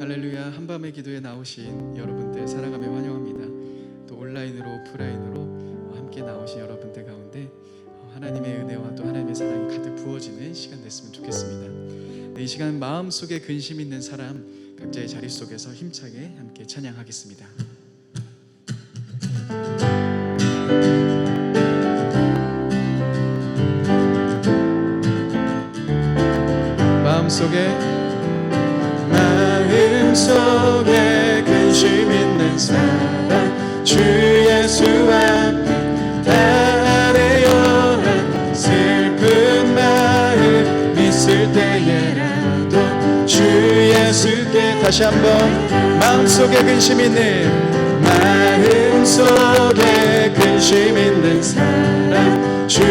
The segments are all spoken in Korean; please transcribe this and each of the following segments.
할렐루야. 한밤의 기도에 나오신 여러분들 사랑하며 환영합니다. 또 온라인으로 오프라인으로 함께 나오신 여러분들 가운데 하나님의 은혜와 또 하나님의 사랑이 가득 부어지는 시간 됐으면 좋겠습니다. 네, 이 시간 마음속에 근심 있는 사람 각자의 자리 속에서 힘차게 함께 찬양하겠습니다. 마음속에 근심 있는 사람 주 예수 앞에 달아내어라. 슬픈 마음 있을 때에라도 주 예수께 다시 한번 마음속에 근심 있는 사람 주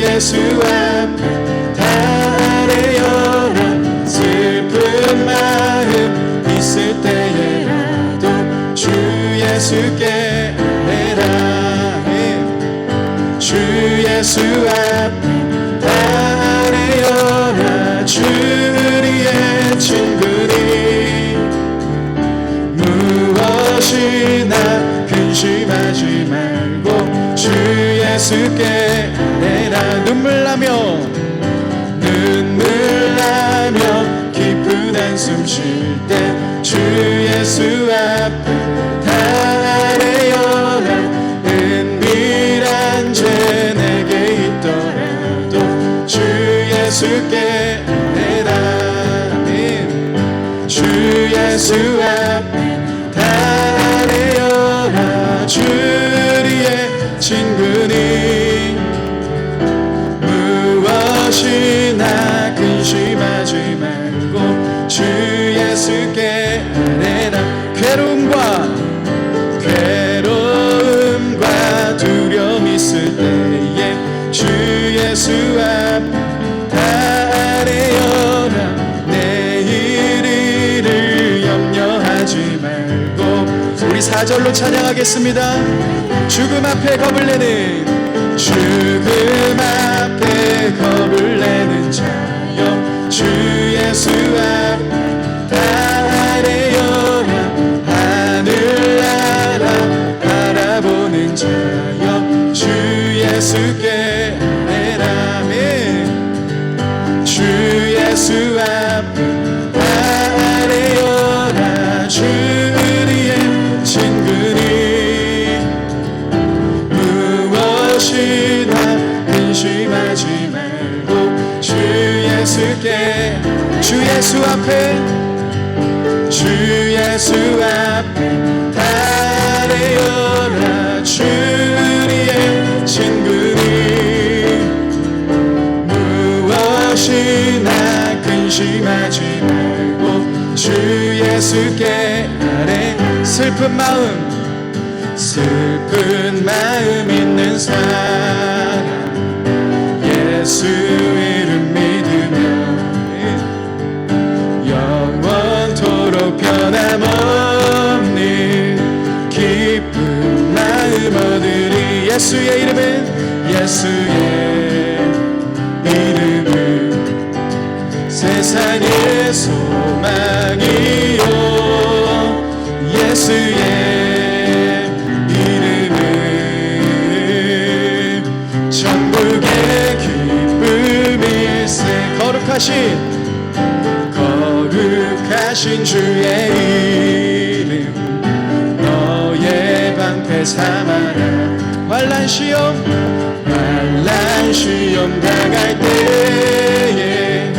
예수 앞에 달아내어라. 슬픈 마음 있을 때에라도 주 예수께 내라. 주 예수 앞에 달아내어라. 주리의 친구니 무엇이나 근심하지 말고 주 예수께 내라. 눈물 나며 깊은 한숨 쉴 때 주 예수 앞에 달아내어라. 은밀한 죄 내게 있더라도 주 예수께 내라. 주 예수 앞에 달아내어라. 주리의 친구니 무엇이나 근심하지 말고 주 예수께 내라. 괴로움과 두려움 있을 때에 주 예수 앞에 달아내어라. 내일 일을 염려하지 말고 우리 4절로 찬양하겠습니다. 죽음 앞에 겁을 내는 자여 주 예수 앞에 달아내어라. 하늘나라 바라보는 자여 주 예수께 내라. 주 예수 앞에 달아내어라. 주리의 친구니 무엇이나 근심하지 말고 주 예수께 주 예수 앞에 달아내어라. 주리의 친구니 무엇이나 근심하지 말고 주 예수께 아래. 슬픈 마음 있는 사람 예수 이름 믿으며 영원토록 변함없는 기쁜 마음 얻으리. 예수의 이름은 세상의 소망이요. 예수의 이름은 천국의 기쁨일세. 거룩하신 주의 이름 너의 방패 삼아라. 환난 시험 당할 때에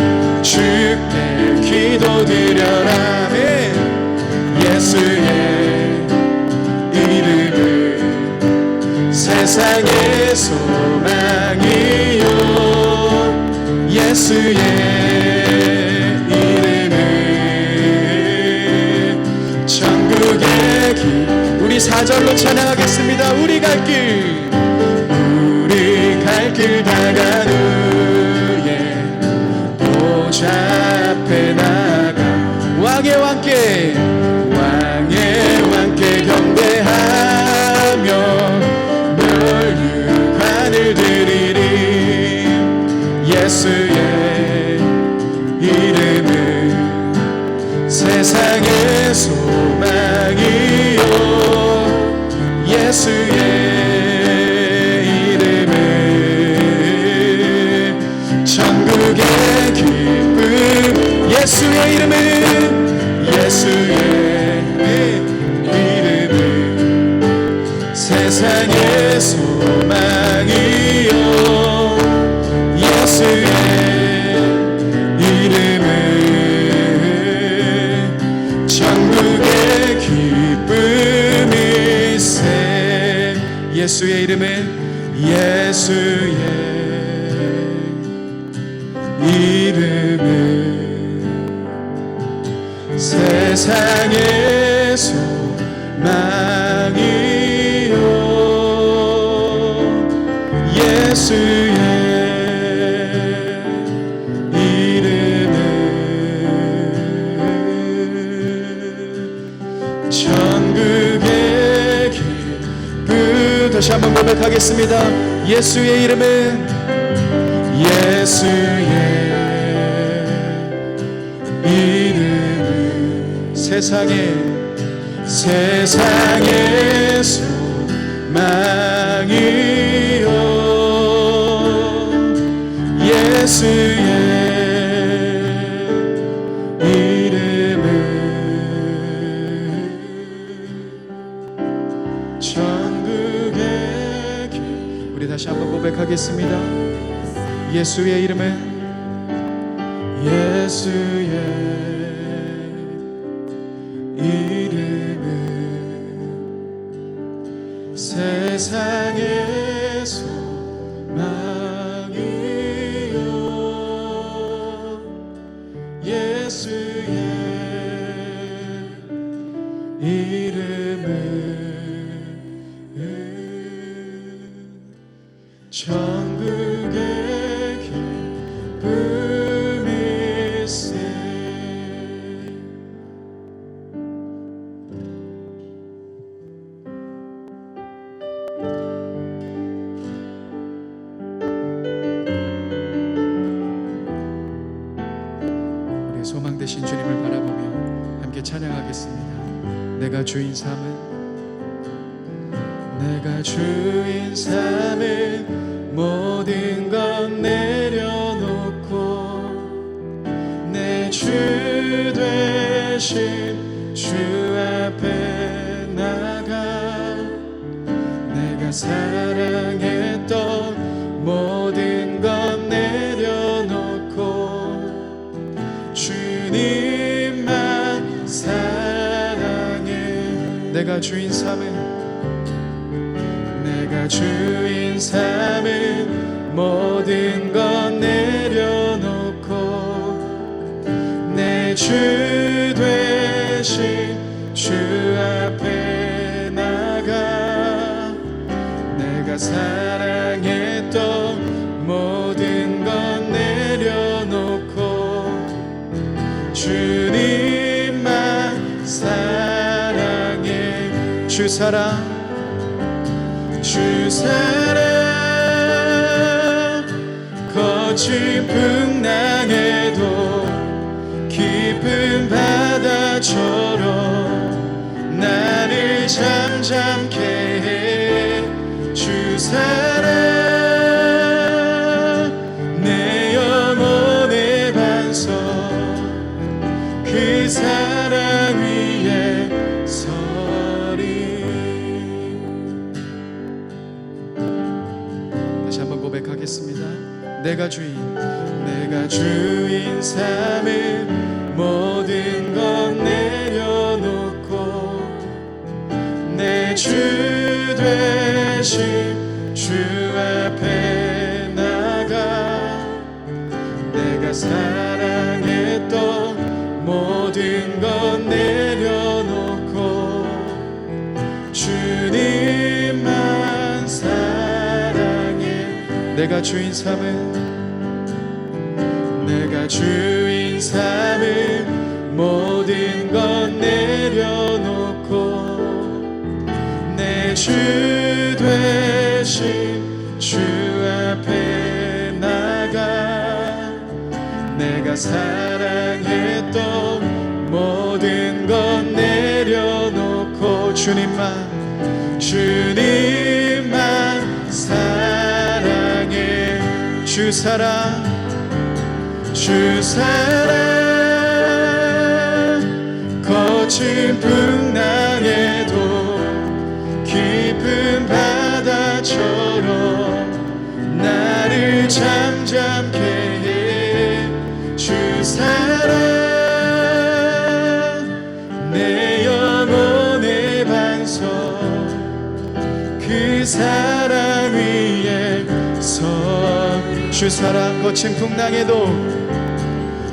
주께 기도드려라. 예수의 이름은 세상의 소망이요. 예수의 이름은 천국의 길. 우리 4절로 찬양하겠습니다. 우리 갈 길 다간 후에 보좌 앞에 나가 왕의 왕께 경배하며 멸류관을 드리리. 예수의 이름은 세상의 예수의 이름은 천국의 기쁨 예수의 이름은 세상의 소망이요 예수의 이름은 천국의 기쁨일세 예수의 이름은 세상의 소망이요 예수의 이름은 천국의 기쁨 다시 한번 고백하겠습니다. 예수의 이름은 세상의 소망이요 예수의 이름은 천국의 길 우리 다시 한번 고백하겠습니다. 예수의 이름은 세상의 소망이요 예수의 이름은 천국의 기쁨일세 소망 되신 주님을 바라보며 함께 찬양하겠습니다. 내가 주인 삼은 모든 것 내려놓고 내 주 되신 주 앞에 나가 내가 사랑했던 모든 것 내려놓고 주님만 사랑해 내가 주인 삼은 모든 것 내려놓고 내 주 되신 주 앞에 나가 내가 사랑했던 모든 것 내려놓고 주님만 사랑해 주 사랑 거친 풍랑에도 깊은 바다처럼 나를 잠잠케 해 주 사랑 내 영혼의 반석 그 사랑 위에 서리 다시 한번 고백하겠습니다. 내가 주인 삼은 모든 것 내려놓고 내 주 되신 주 앞에 나가 내가 사랑했던 모든 것 내려놓고 주님만 사랑해 내가 주인 삼은 모든 것 내려놓고 내 주 되신 주 앞에 나가 내가 사랑했던 모든 것 내려놓고 주님만 주님만 사랑해. 주 사랑 주 사랑 거친 풍랑에도 깊은 바다처럼 나를 잠잠케 해. 주 사랑 내 영혼의 반석 그 사랑 위에 서. 주 사랑 거친 풍랑에도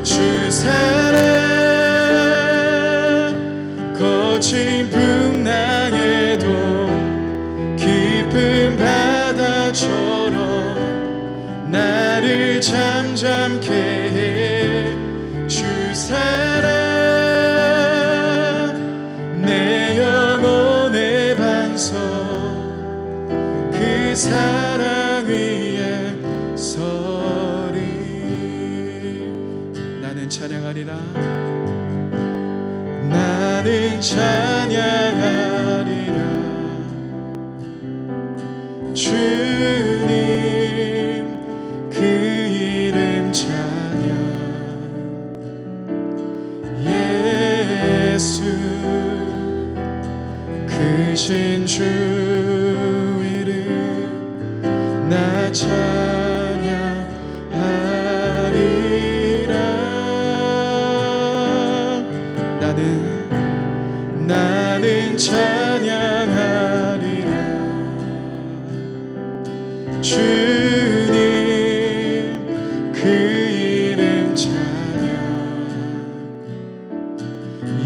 주 사랑 거친 풍랑에도 깊은 바다처럼 나를 잠잠케 해. 주 사랑 내 영혼의 반석 그 사랑 위에 서리. 나는 찬양하리라. 나는 찬양하리라. 주님 그 이름 찬양. 예수 크신 주 이름 나 찬양하리라. 나는 찬양하리라. 주님 그 이름 찬양.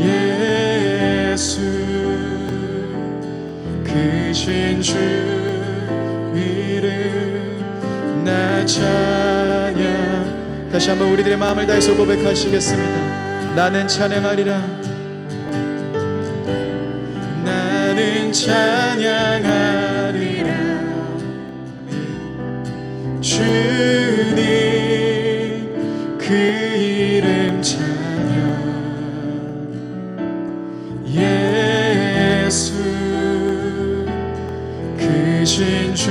예수 크신 주 이름 나 찬양. 다시 한번 우리들의 마음을 다해서 고백하시겠습니다. 나는 찬양하리라. 나는 찬양하리라. 주님 그 이름 찬양. 예수 크신 주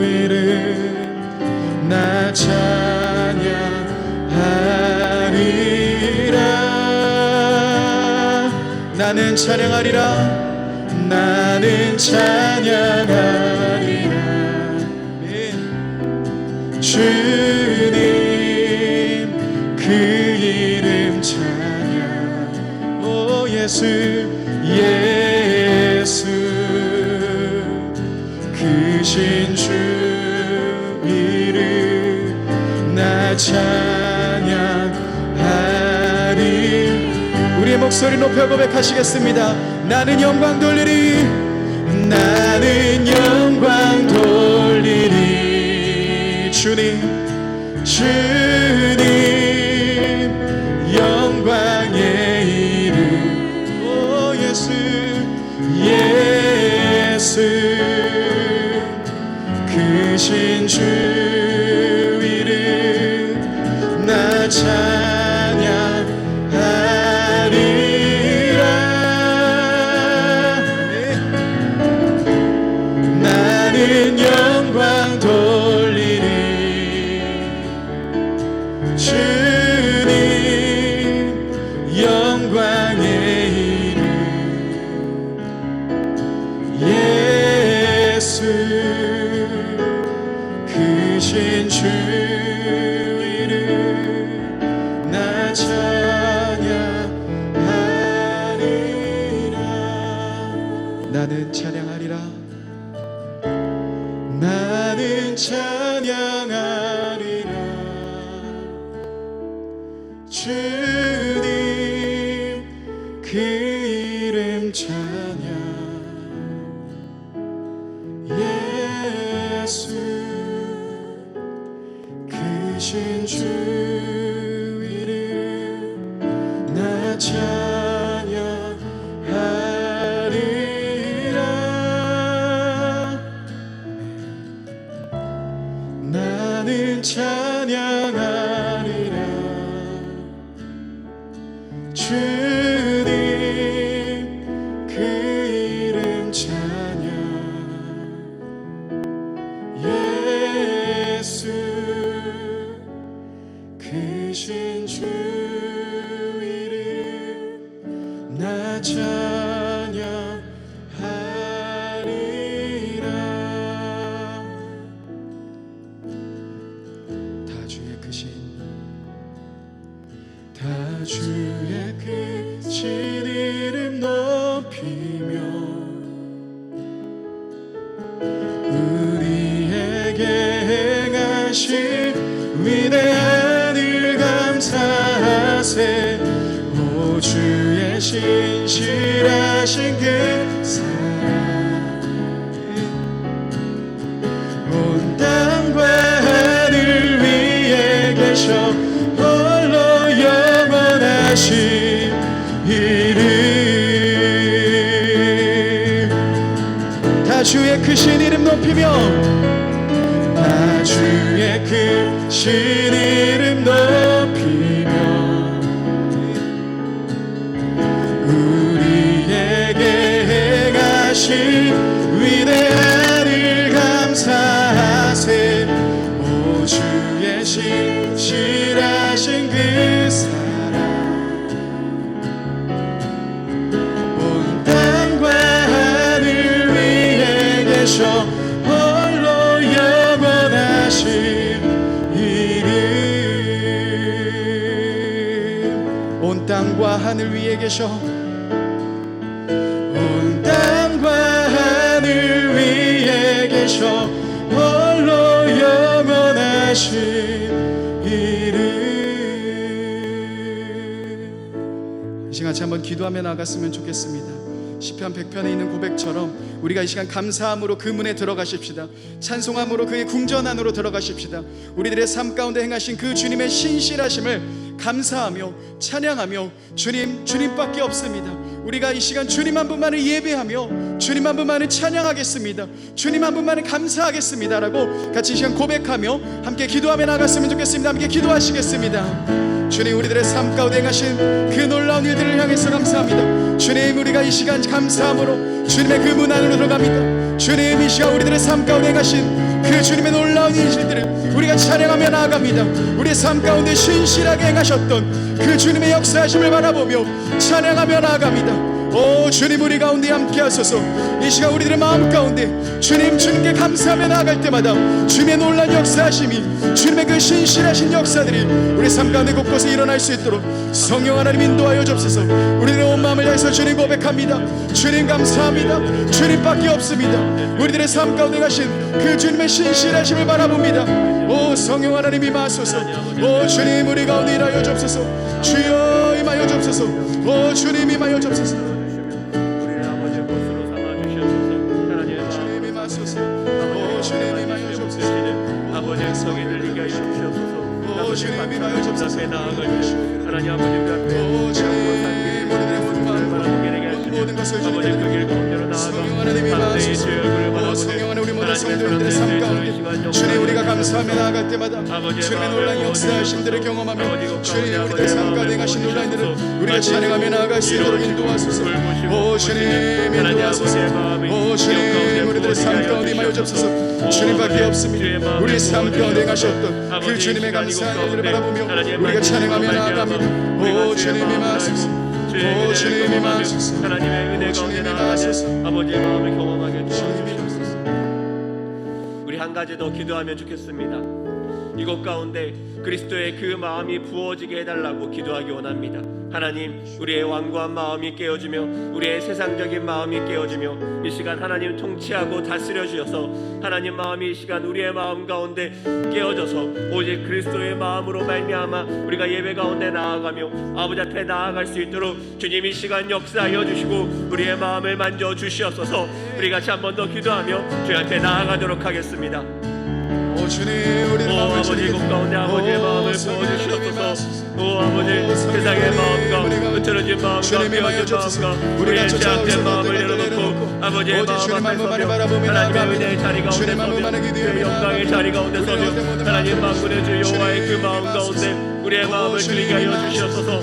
이름 나 찬양하리라. 나는 찬양하리라. 나는 찬양하리라. 주님 그 이름 찬양. 오 예수 예수 크신 주 이름 나 찬양하리. 우리의 목소리 높여 고백하시겠습니다. 나는 영광 돌리리. 나는 영광 돌리리. 주님 영광의 이름. 오 예수 예수 크신 주 이름 나 찬양하리라. 나는 영광 돌리리. 주님 영광의 이름. 예수 크신 주 이름 나 찬양하리라. 나는 찬양하리라. 나는 찬양하리라. 주님 그 이름 찬양. 예수 크신 주 이름 나 찬양하리라. 나는 찬양하리라. 주님 그 이름 찬양. 크신 주 이름 나 찬양하리라. 다 주의 크신 이름 높이며 우리에게 행하신 위대한 일 감사하세. 오 주의 신실하신 그 사랑 온 땅과 하늘 위에 계셔 홀로 영원하신 이름. 다 주의 크신 이름 높이며 다 주의 크신 이름 높이며 우리에게 행하신 위대한 일 감사하세. 오 주의 신실하신 그 사랑 온 땅과 하늘 위에 계셔 홀로 영원하신 이름. 온 땅과 하늘 위에 계셔 온 땅과 하늘 위에 계셔 홀로 영원하신 이름. 이 시간 같이 한번 기도하며 나갔으면 좋겠습니다. 시편 100편에 있는 고백처럼 우리가 이 시간 감사함으로 그 문에 들어가십시다. 찬송함으로 그의 궁전 안으로 들어가십시다. 우리들의 삶 가운데 행하신 그 주님의 신실하심을 감사하며 찬양하며 주님밖에 없습니다. 우리가 이 시간 주님 한 분만을 예배하며 주님 한 분만을 찬양하겠습니다. 주님 한 분만을 감사하겠습니다 라고 같이 이 시간 고백하며 함께 기도하며 나갔으면 좋겠습니다. 함께 기도하시겠습니다. 주님, 우리들의 삶 가운데 행하신 그 놀라운 일들을 향해서 감사합니다. 주님, 우리가 이 시간 감사함으로 주님의 그 문 안으로 들어갑니다. 주님, 이 시간 우리들의 삶 가운데 행하신 그 주님의 놀라운 일들을 우리가 찬양하며 나아갑니다. 우리의 삶 가운데 신실하게 행하셨던 그 주님의 역사하심을 바라보며 찬양하며 나아갑니다. 오 주님, 우리 가운데 함께 하소서. 이 시간 우리들의 마음 가운데 주님께 감사하며 나아갈 때마다 주님의 놀라운 역사하심이, 주님의 그 신실하신 역사들이 우리 삶 가운데 곳곳에 일어날 수 있도록 성령 하나님 인도하여 주옵소서. 우리들의 온 마음을 다해서 주님 고백합니다. 주님 감사합니다. 주님밖에 없습니다. 우리들의 삶 가운데 가신 그 주님의 신실하심을 바라봅니다. 오 성령 하나님 임하소서. 오 주님, 우리 가운데 일하여 주옵소서. 주여 임하여 주옵소서. 오 주님 임하여 주옵소서. 아버지의 성에 들리게 하여 주시옵소서. 아버지의 감사의 앞에 나아갈 때 하나님 아버지 앞에 모든 것을 아버지 그 길 가운데로 나아가 상대의 죄 얼굴을 바라보되 성령하는 우리 모든 성도님들의 삶 가운데 주님, 우리가 감사하며 나아갈 때마다 주님의 놀라운 역사하심들을 경험하며 주님, 우리들의 삶 가운데 행하신 놀라운 일을 우리가 찬양하며 나아갈 수 있도록 인도하소서. 오 주님 인도하소서. 오 주님, 우리들의 삶 가운데 임하여 주옵소서. 주님밖에 없습니다. 우리 삶 가운데 행하셨던 그 주님의 감사한 일들을 바라보며 우리가 찬양하며 나아갑니다. 오 주님 임하소서. 오 주님 임하소서. 하나님의 은혜 가운데 나아가는 아버지의 마음을 경험하게 주옵소서. 우리 한 가지 더 기도하면 좋겠습니다. 이곳 가운데 그리스도의 그 마음이 부어지게 해달라고 기도하기 원합니다. 하나님, 우리의 완고한 마음이 깨어지며 우리의 세상적인 마음이 깨어지며 이 시간 하나님 통치하고 다스려 주셔서 하나님 마음이 이 시간 우리의 마음 가운데 깨어져서 오직 그리스도의 마음으로 말미암아 우리가 예배 가운데 나아가며 아버지 앞에 나아갈 수 있도록 주님 이 시간 역사하여 주시고 우리의 마음을 만져 주시옵소서. 우리 같이 한 번 더 기도하며 주님 앞에 나아가도록 하겠습니다. 오 주님, 우리의 오 마음을 아버지 이곳 가운데 아버지의 마음을 부어주시옵소서. 오 아버지 세상의 마음과 흐트러진 마음과 깨어진 마음과 우리의 죄악된 마음을 열어놓고 아버지의 마음 앞에 서며 하나님의 은혜의 자리 가운데 서며 그 영광의 자리 가운데 서며 하나님 만군의 주 여호와의 그 마음 가운데 우리의 마음을 들리게 하여 주시옵소서.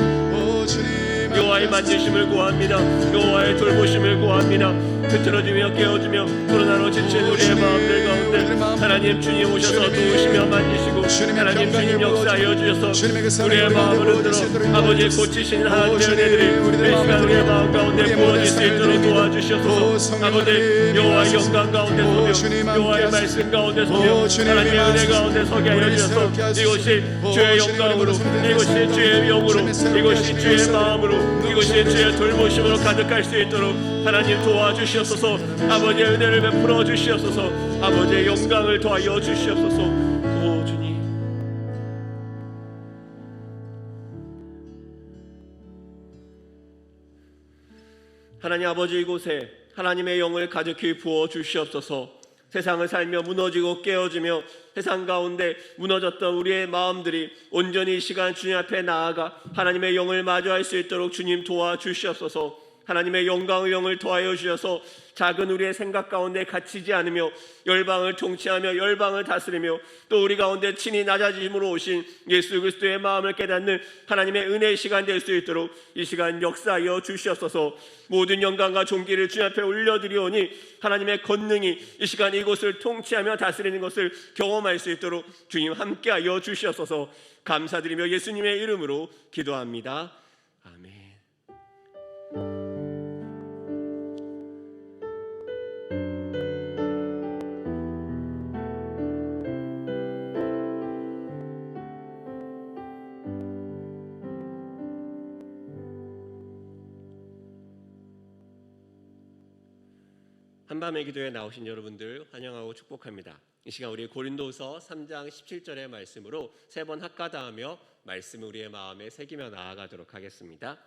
여호와의 만지심을 구합니다. 여호와의 돌보심을 구합니다. 흐트러지며 깨어지며 코로나로 지친 우리의 마음들 가운데 하나님 주님 오셔서 도우시며 만지시고 하나님 주님 역사하여 주셔서 우리의 마음을 흔들어 아버지 고치시는 하나님의 은혜들이 이 시간 우리의 마음 가운데 부어질 수 있도록 도와주셔서 아버지 여호와의 영광 가운데 서며 여호와의 말씀 가운데 서며 하나님의 은혜 가운데 서게 하여 주셔서 이곳이 주의 영광으로 이곳이 주의 영으로 이곳이 주의 마음으로 이곳이 주의 돌보심으로 가득할 수 있도록 하나님 도와주시옵소서. 아버지의 은혜를 베풀어 주시옵소서. 아버지의 영광을 더하여 주시옵소서. 오 주님, 하나님 아버지 이곳에 하나님의 영을 가득히 부어 주시옵소서. 세상을 살며 무너지고 깨어지며 세상 가운데 무너졌던 우리의 마음들이 온전히 이 시간 주님 앞에 나아가 하나님의 영을 마주할 수 있도록 주님 도와주시옵소서. 하나님의 영광의 영을 더하여 주셔서 작은 우리의 생각 가운데 갇히지 않으며 열방을 통치하며 열방을 다스리며 또 우리 가운데 친히 낮아짐으로 오신 예수 그리스도의 마음을 깨닫는 하나님의 은혜의 시간 될 수 있도록 이 시간 역사하여 주시옵소서. 모든 영광과 존귀를 주님 앞에 올려드리오니 하나님의 권능이 이 시간 이곳을 통치하며 다스리는 것을 경험할 수 있도록 주님 함께하여 주시옵소서. 감사드리며 예수님의 이름으로 기도합니다. 아멘. 한밤의 기도에 나오신 여러분들 환영하고 축복합니다. 이 시간 우리 고린도후서 3장 17절의 말씀으로 세 번 학가다하며 말씀을 우리의 마음에 새기며 나아가도록 하겠습니다.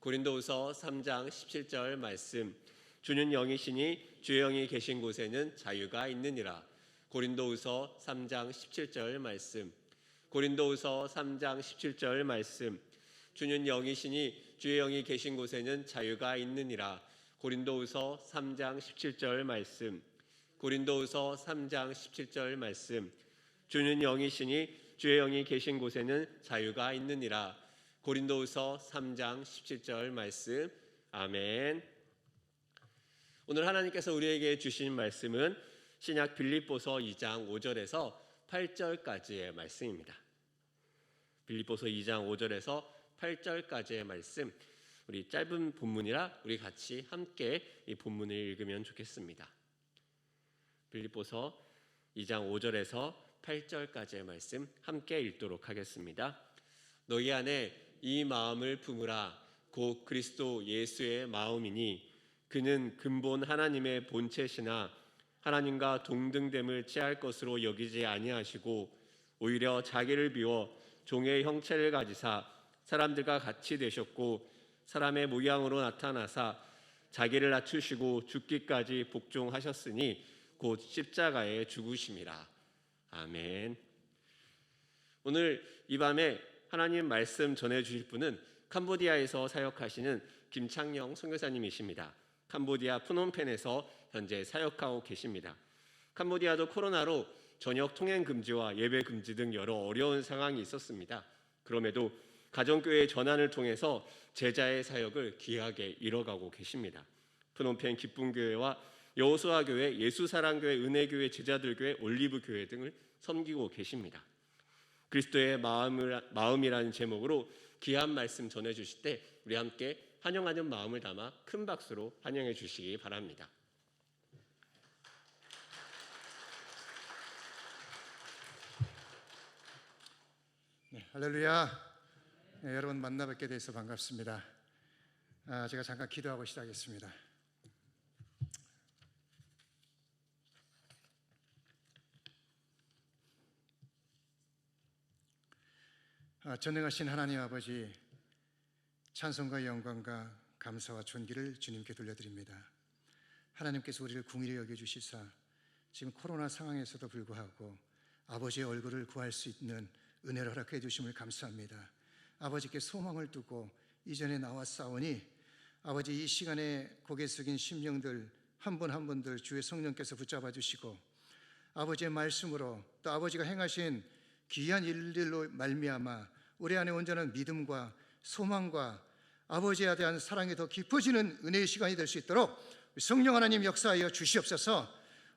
고린도후서 3장 17절 말씀, 주는 영이시니 주의 영이 계신 곳에는 자유가 있느니라. 고린도후서 3장 17절 말씀, 고린도후서 3장 17절 말씀, 주는 영이시니 주의 영이 계신 곳에는 자유가 있느니라. 고린도후서 3장 17절 말씀, 고린도후서 3장 17절 말씀, 주는 영이시니 주의 영이 계신 곳에는 자유가 있느니라. 고린도후서 3장 17절 말씀. 아멘. 오늘 하나님께서 우리에게 주신 말씀은 신약 빌립보서 2장 5절에서 8절까지의 말씀입니다. 빌립보서 2장 5절에서 8절까지의 말씀, 우리 짧은 본문이라 우리 같이 함께 이 본문을 읽으면 좋겠습니다. 빌립보서 2장 5절에서 8절까지의 말씀 함께 읽도록 하겠습니다. 너희 안에 이 마음을 품으라. 곧 그리스도 예수의 마음이니 그는 근본 하나님의 본체시나 하나님과 동등됨을 취할 것으로 여기지 아니하시고 오히려 자기를 비워 종의 형체를 가지사 사람들과 같이 되셨고 사람의 모양으로 나타나사 자기를 낮추시고 죽기까지 복종하셨으니 곧 십자가에 죽으심이라. 아멘. 오늘 이 밤에 하나님 말씀 전해주실 분은 캄보디아에서 사역하시는 김창영 선교사님이십니다. 캄보디아 프놈펜에서 현재 사역하고 계십니다. 캄보디아도 코로나로 전역 통행 금지와 예배 금지 등 여러 어려운 상황이 있었습니다. 그럼에도 가정교회의 전환을 통해서 제자의 사역을 귀하게 이뤄가고 계십니다. 프놈펜 기쁨교회와 여호수아교회, 예수사랑교회, 은혜교회, 제자들교회, 올리브교회 등을 섬기고 계십니다. 그리스도의 마음이라는 제목으로 귀한 말씀 전해주실 때 우리 함께 환영하는 마음을 담아 큰 박수로 환영해 주시기 바랍니다. 네, 할렐루야. 네, 여러분 만나 뵙게 돼서 반갑습니다. 제가 잠깐 기도하고 시작하겠습니다. 전능하신 하나님 아버지, 찬송과 영광과 감사와 존귀를 주님께 돌려드립니다. 하나님께서 우리를 궁일히 여겨주시사 지금 코로나 상황에서도 불구하고 아버지의 얼굴을 구할 수 있는 은혜를 허락해 주심을 감사합니다. 아버지께 소망을 두고 이전에 나왔사오니 아버지 이 시간에 고개 숙인 심령들 한 분 한 분들 주의 성령께서 붙잡아 주시고 아버지의 말씀으로 또 아버지가 행하신 귀한 일들로 말미암아 우리 안에 온전한 믿음과 소망과 아버지에 대한 사랑이 더 깊어지는 은혜의 시간이 될 수 있도록 성령 하나님 역사하여 주시옵소서.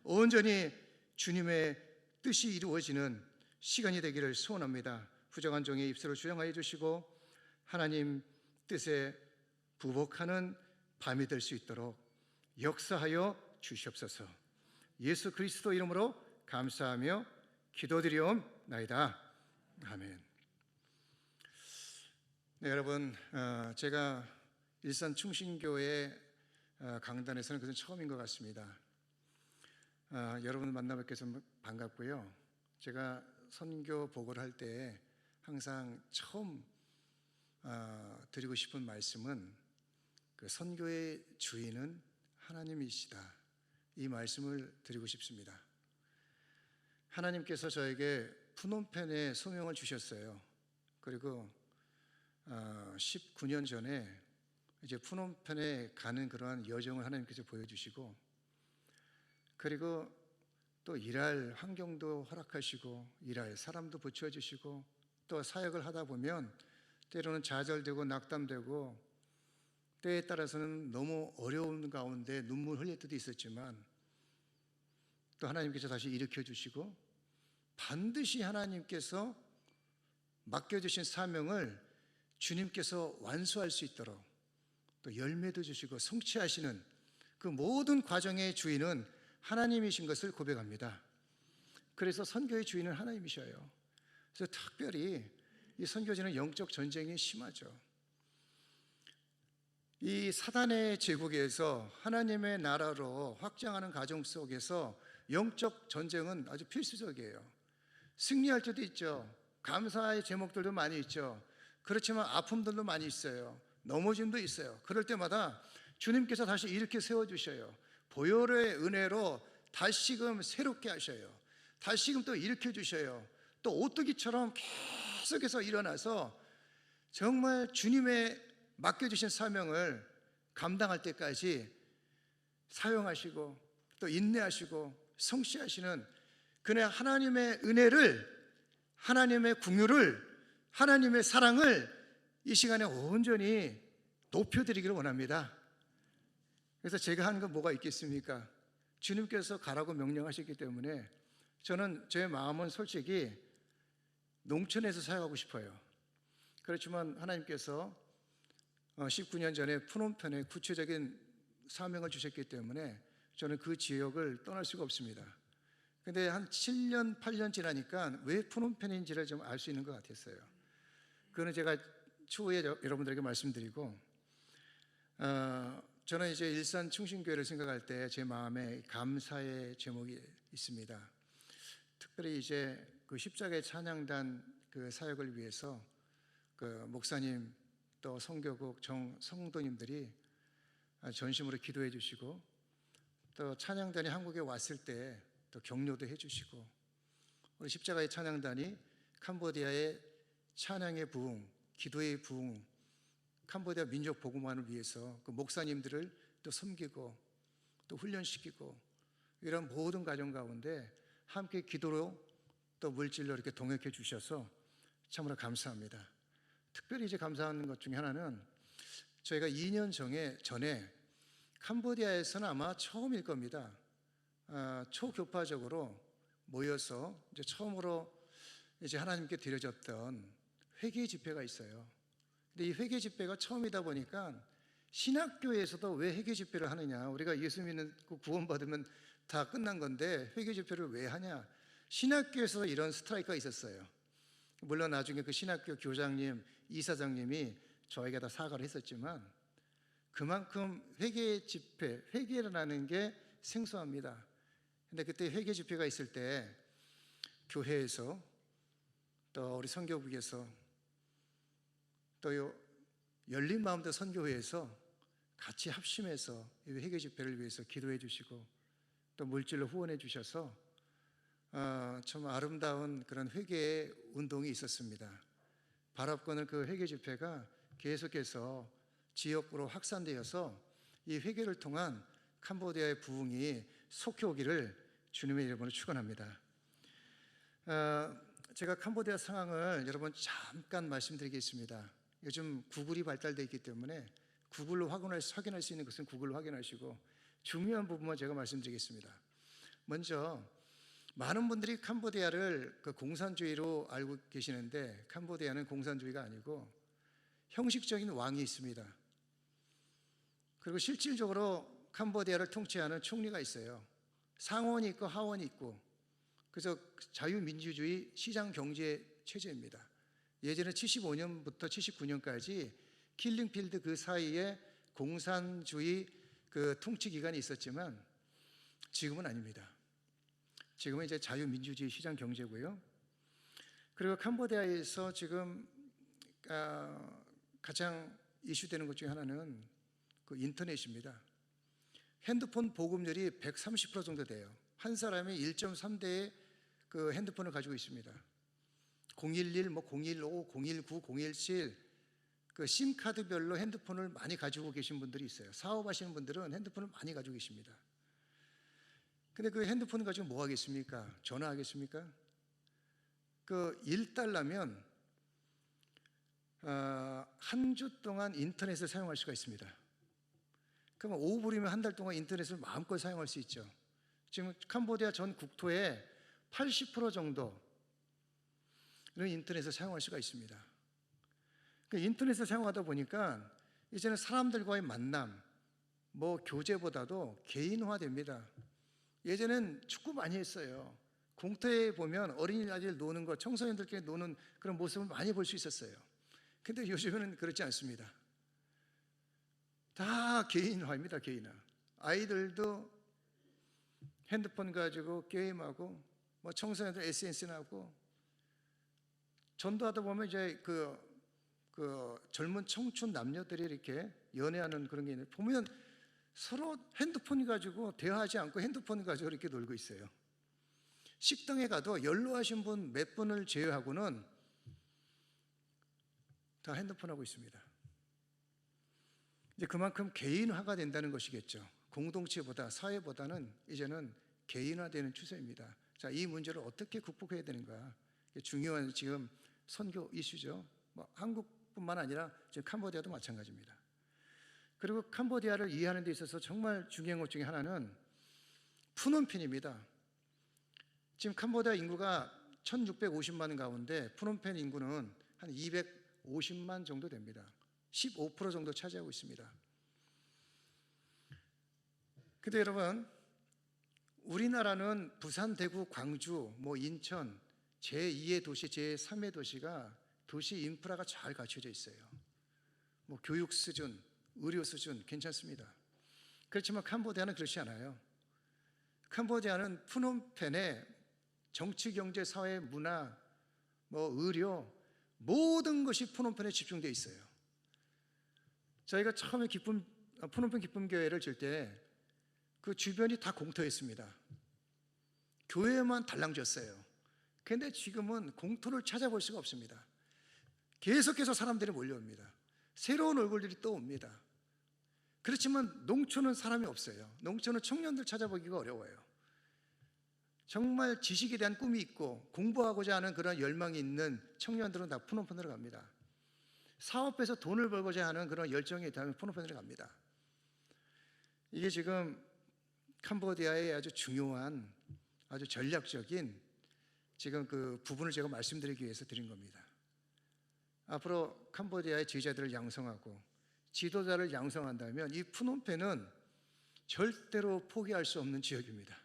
온전히 주님의 뜻이 이루어지는 시간이 되기를 소원합니다. 부정한 종의 입술을 주장하여 주시고 하나님 뜻에 부복하는 밤이 될 수 있도록 역사하여 주시옵소서. 예수 그리스도 이름으로 감사하며 기도드리옵나이다. 아멘. 네, 여러분, 제가 일산 충신교회 강단에서는 그것은 처음인 것 같습니다. 여러분 만나 뵙게 해서 반갑고요. 제가 선교 보고를 할 때 항상 처음 드리고 싶은 말씀은 그 선교의 주인은 하나님이시다, 이 말씀을 드리고 싶습니다. 하나님께서 저에게 푸놈펜에 소명을 주셨어요. 그리고 19년 전에 이제 푸놈펜에 가는 그러한 여정을 하나님께서 보여주시고, 그리고 또 일할 환경도 허락하시고 일할 사람도 붙여주시고, 또 사역을 하다 보면 때로는 좌절되고 낙담되고 때에 따라서는 너무 어려운 가운데 눈물 흘릴 때도 있었지만 또 하나님께서 다시 일으켜 주시고 반드시 하나님께서 맡겨주신 사명을 주님께서 완수할 수 있도록 또 열매도 주시고 성취하시는 그 모든 과정의 주인은 하나님이신 것을 고백합니다. 그래서 선교의 주인은 하나님이셔요. 그래서 특별히 이 선교지는 영적 전쟁이 심하죠. 이 사단의 제국에서 하나님의 나라로 확장하는 과정 속에서 영적 전쟁은 아주 필수적이에요. 승리할 때도 있죠. 감사의 제목들도 많이 있죠. 그렇지만 아픔들도 많이 있어요. 넘어짐도 있어요. 그럴 때마다 주님께서 다시 일으켜 세워주셔요. 보혈의 은혜로 다시금 새롭게 하셔요. 다시금 또 일으켜 주셔요. 또 오뚜기처럼 계속해서 일어나서 정말 주님의 맡겨주신 사명을 감당할 때까지 사용하시고 또 인내하시고 성취하시는 그냥 하나님의 은혜를, 하나님의 긍휼을, 하나님의 사랑을 이 시간에 온전히 높여드리기를 원합니다. 그래서 제가 하는 건 뭐가 있겠습니까? 주님께서 가라고 명령하셨기 때문에 저는 제 마음은 솔직히 농촌에서 사역하고 싶어요. 그렇지만 하나님께서 19년 전에 푸놈펜에 구체적인 사명을 주셨기 때문에 저는 그 지역을 떠날 수가 없습니다. 근데 한 7년, 8년 지나니까 왜 푸놈펜인지를 좀 알 수 있는 것 같았어요. 그거는 제가 추후에 여러분들에게 말씀드리고, 저는 이제 일산 충신교회를 생각할 때 제 마음에 감사의 제목이 있습니다. 특별히 이제 그 십자가의 찬양단 그 사역을 위해서 그 목사님 또 성교국 성도님들이 전심으로 기도해 주시고, 또 찬양단이 한국에 왔을 때 또 격려도 해 주시고, 우리 십자가의 찬양단이 캄보디아의 찬양의 부흥, 기도의 부흥, 캄보디아 민족 복음화를 위해서 그 목사님들을 또 섬기고 또 훈련시키고 이런 모든 과정 가운데 함께 기도로 또 물질로 이렇게 동역해 주셔서 참으로 감사합니다. 특별히 이제 감사하는 것 중에 하나는 저희가 2년 전에 캄보디아에서는 아마 처음일 겁니다. 초교파적으로 모여서 이제 처음으로 이제 하나님께 드려졌던 회개 집회가 있어요. 근데 이 회개 집회가 처음이다 보니까 신학교에서도 왜 회개 집회를 하느냐? 우리가 예수 믿고 구원받으면 다 끝난 건데 회개 집회를 왜 하냐? 신학교에서 이런 스트라이크가 있었어요. 물론 나중에 그 신학교 교장님, 이사장님이 저에게 다 사과를 했었지만 그만큼 회개 집회, 회개라는 게 생소합니다. 근데 그때 회개 집회가 있을 때 교회에서 또 우리 선교국에서 또 열린 마음도 선교회에서 같이 합심해서 이 회개 집회를 위해서 기도해 주시고 또 물질로 후원해 주셔서 참 아름다운 그런 회개의 운동이 있었습니다. 바랍거는 그 회개 집회가 계속해서 지역으로 확산되어서 이 회개를 통한 캄보디아의 부흥이 속해 오기를 주님의 이름으로 축원합니다. 제가 캄보디아 상황을 여러분 잠깐 말씀드리겠습니다. 요즘 구글이 발달되어 있기 때문에 구글로 확인할 수 있는 것은 구글로 확인하시고 중요한 부분만 제가 말씀드리겠습니다. 먼저 많은 분들이 캄보디아를 그 공산주의로 알고 계시는데 캄보디아는 공산주의가 아니고 형식적인 왕이 있습니다. 그리고 실질적으로 캄보디아를 통치하는 총리가 있어요. 상원이 있고 하원이 있고, 그래서 자유민주주의 시장 경제 체제입니다. 예전에 75년부터 79년까지 킬링필드 그 사이에 공산주의 그 통치 기간이 있었지만 지금은 아닙니다. 지금은 이제 자유민주주의 시장 경제고요. 그리고 캄보디아에서 지금 가장 이슈되는 것 중에 하나는 그 인터넷입니다. 핸드폰 보급률이 130% 정도 돼요. 한 사람이 1.3대의 그 핸드폰을 가지고 있습니다. 011, 015, 019, 017 그 심카드별로 핸드폰을 많이 가지고 계신 분들이 있어요. 사업하시는 분들은 핸드폰을 많이 가지고 계십니다. 근데 그 핸드폰 가지고 뭐 하겠습니까? 전화하겠습니까? 그 1달러면 한 주 동안 인터넷을 사용할 수가 있습니다. 그러면 5불이면 한 달 동안 인터넷을 마음껏 사용할 수 있죠. 지금 캄보디아 전 국토의 80% 정도는 인터넷을 사용할 수가 있습니다. 그 인터넷을 사용하다 보니까 이제는 사람들과의 만남, 뭐 교제보다도 개인화됩니다. 예전엔 축구 많이 했어요. 공터에 보면 어린이들 노는 거, 청소년들끼리 노는 그런 모습을 많이 볼 수 있었어요. 근데 요즘에는 그렇지 않습니다. 다 개인화입니다. 개인화. 아이들도 핸드폰 가지고 게임하고, 뭐 청소년들 SNS나 하고, 전도하다 보면 이제 그 젊은 청춘 남녀들이 이렇게 연애하는 그런 게 있는데, 보면 서로 핸드폰 가지고 대화하지 않고 핸드폰 가지고 이렇게 놀고 있어요. 식당에 가도 연로하신 분 몇 분을 제외하고는 다 핸드폰 하고 있습니다. 이제 그만큼 개인화가 된다는 것이겠죠. 공동체보다 사회보다는 이제는 개인화되는 추세입니다. 자, 이 문제를 어떻게 극복해야 되는가? 중요한 지금 선교 이슈죠. 뭐 한국뿐만 아니라 지금 캄보디아도 마찬가지입니다. 그리고 캄보디아를 이해하는 데 있어서 정말 중요한 것 중에 하나는 푸놈펜입니다. 지금 캄보디아 인구가 1650만 가운데 푸놈펜 인구는 한 250만 정도 됩니다. 15% 정도 차지하고 있습니다. 근데 여러분, 우리나라는 부산, 대구, 광주, 뭐 인천 제2의 도시, 제3의 도시가 도시 인프라가 잘 갖춰져 있어요. 뭐 교육 수준, 의료 수준 괜찮습니다. 그렇지만 캄보디아는 그렇지 않아요. 캄보디아는 푸놈펜에 정치, 경제, 사회, 문화, 뭐 의료 모든 것이 푸놈펜에 집중되어 있어요. 저희가 처음에 푸놈펜 기쁨교회를 질 때 그 주변이 다 공터였습니다. 교회만 달랑졌어요. 그런데 지금은 공터를 찾아볼 수가 없습니다. 계속해서 사람들이 몰려옵니다. 새로운 얼굴들이 또 옵니다. 그렇지만 농촌은 사람이 없어요. 농촌은 청년들 찾아보기가 어려워요. 정말 지식에 대한 꿈이 있고 공부하고자 하는 그런 열망이 있는 청년들은 다 푸놈펜으로 갑니다. 사업에서 돈을 벌고자 하는 그런 열정이 있다면 푸놈펜으로 갑니다. 이게 지금 캄보디아의 아주 중요한, 아주 전략적인 지금 그 부분을 제가 말씀드리기 위해서 드린 겁니다. 앞으로 캄보디아의 제자들을 양성하고 지도자를 양성한다면 이 푸놈펜은 절대로 포기할 수 없는 지역입니다.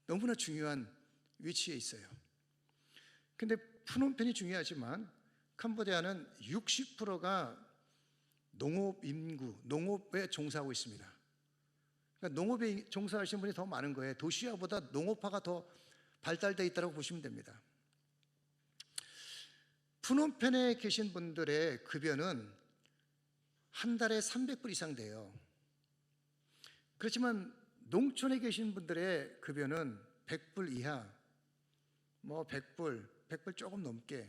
너무나 중요한 위치에 있어요. 근데 푸놈펜이 중요하지만 캄보디아는 60%가 농업 인구, 농업에 종사하고 있습니다. 그러니까 농업에 종사하시는 분이 더 많은 거예요. 도시화보다 농업화가 더 발달되어 있다고 보시면 됩니다. 푸놈펜에 계신 분들의 급여는 한 달에 300불 이상 돼요. 그렇지만 농촌에 계신 분들의 급여는 100불 이하, 뭐 100불 조금 넘게.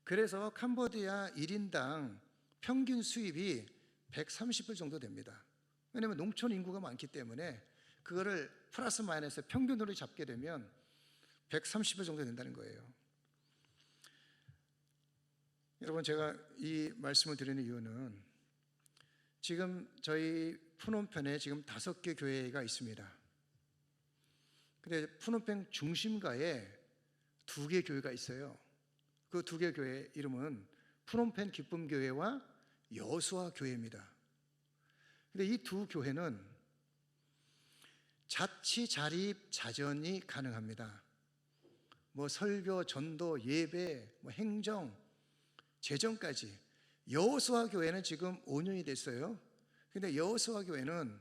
그래서 캄보디아 1인당 평균 수입이 130불 정도 됩니다. 왜냐하면 농촌 인구가 많기 때문에 그거를 플러스 마이너스 평균으로 잡게 되면 130불 정도 된다는 거예요. 여러분, 제가 이 말씀을 드리는 이유는 지금 저희 푸놈펜에 지금 5개 교회가 있습니다. 근데 푸놈펜 중심가에 2개 교회가 있어요. 그 2개 교회 이름은 푸놈펜 기쁨교회와 여수아 교회입니다. 근데 이 두 교회는 자치 자립 자전이 가능합니다. 뭐 설교, 전도, 예배, 뭐 행정, 재정까지. 여호수아 교회는 지금 5년이 됐어요. 근데 여호수아 교회는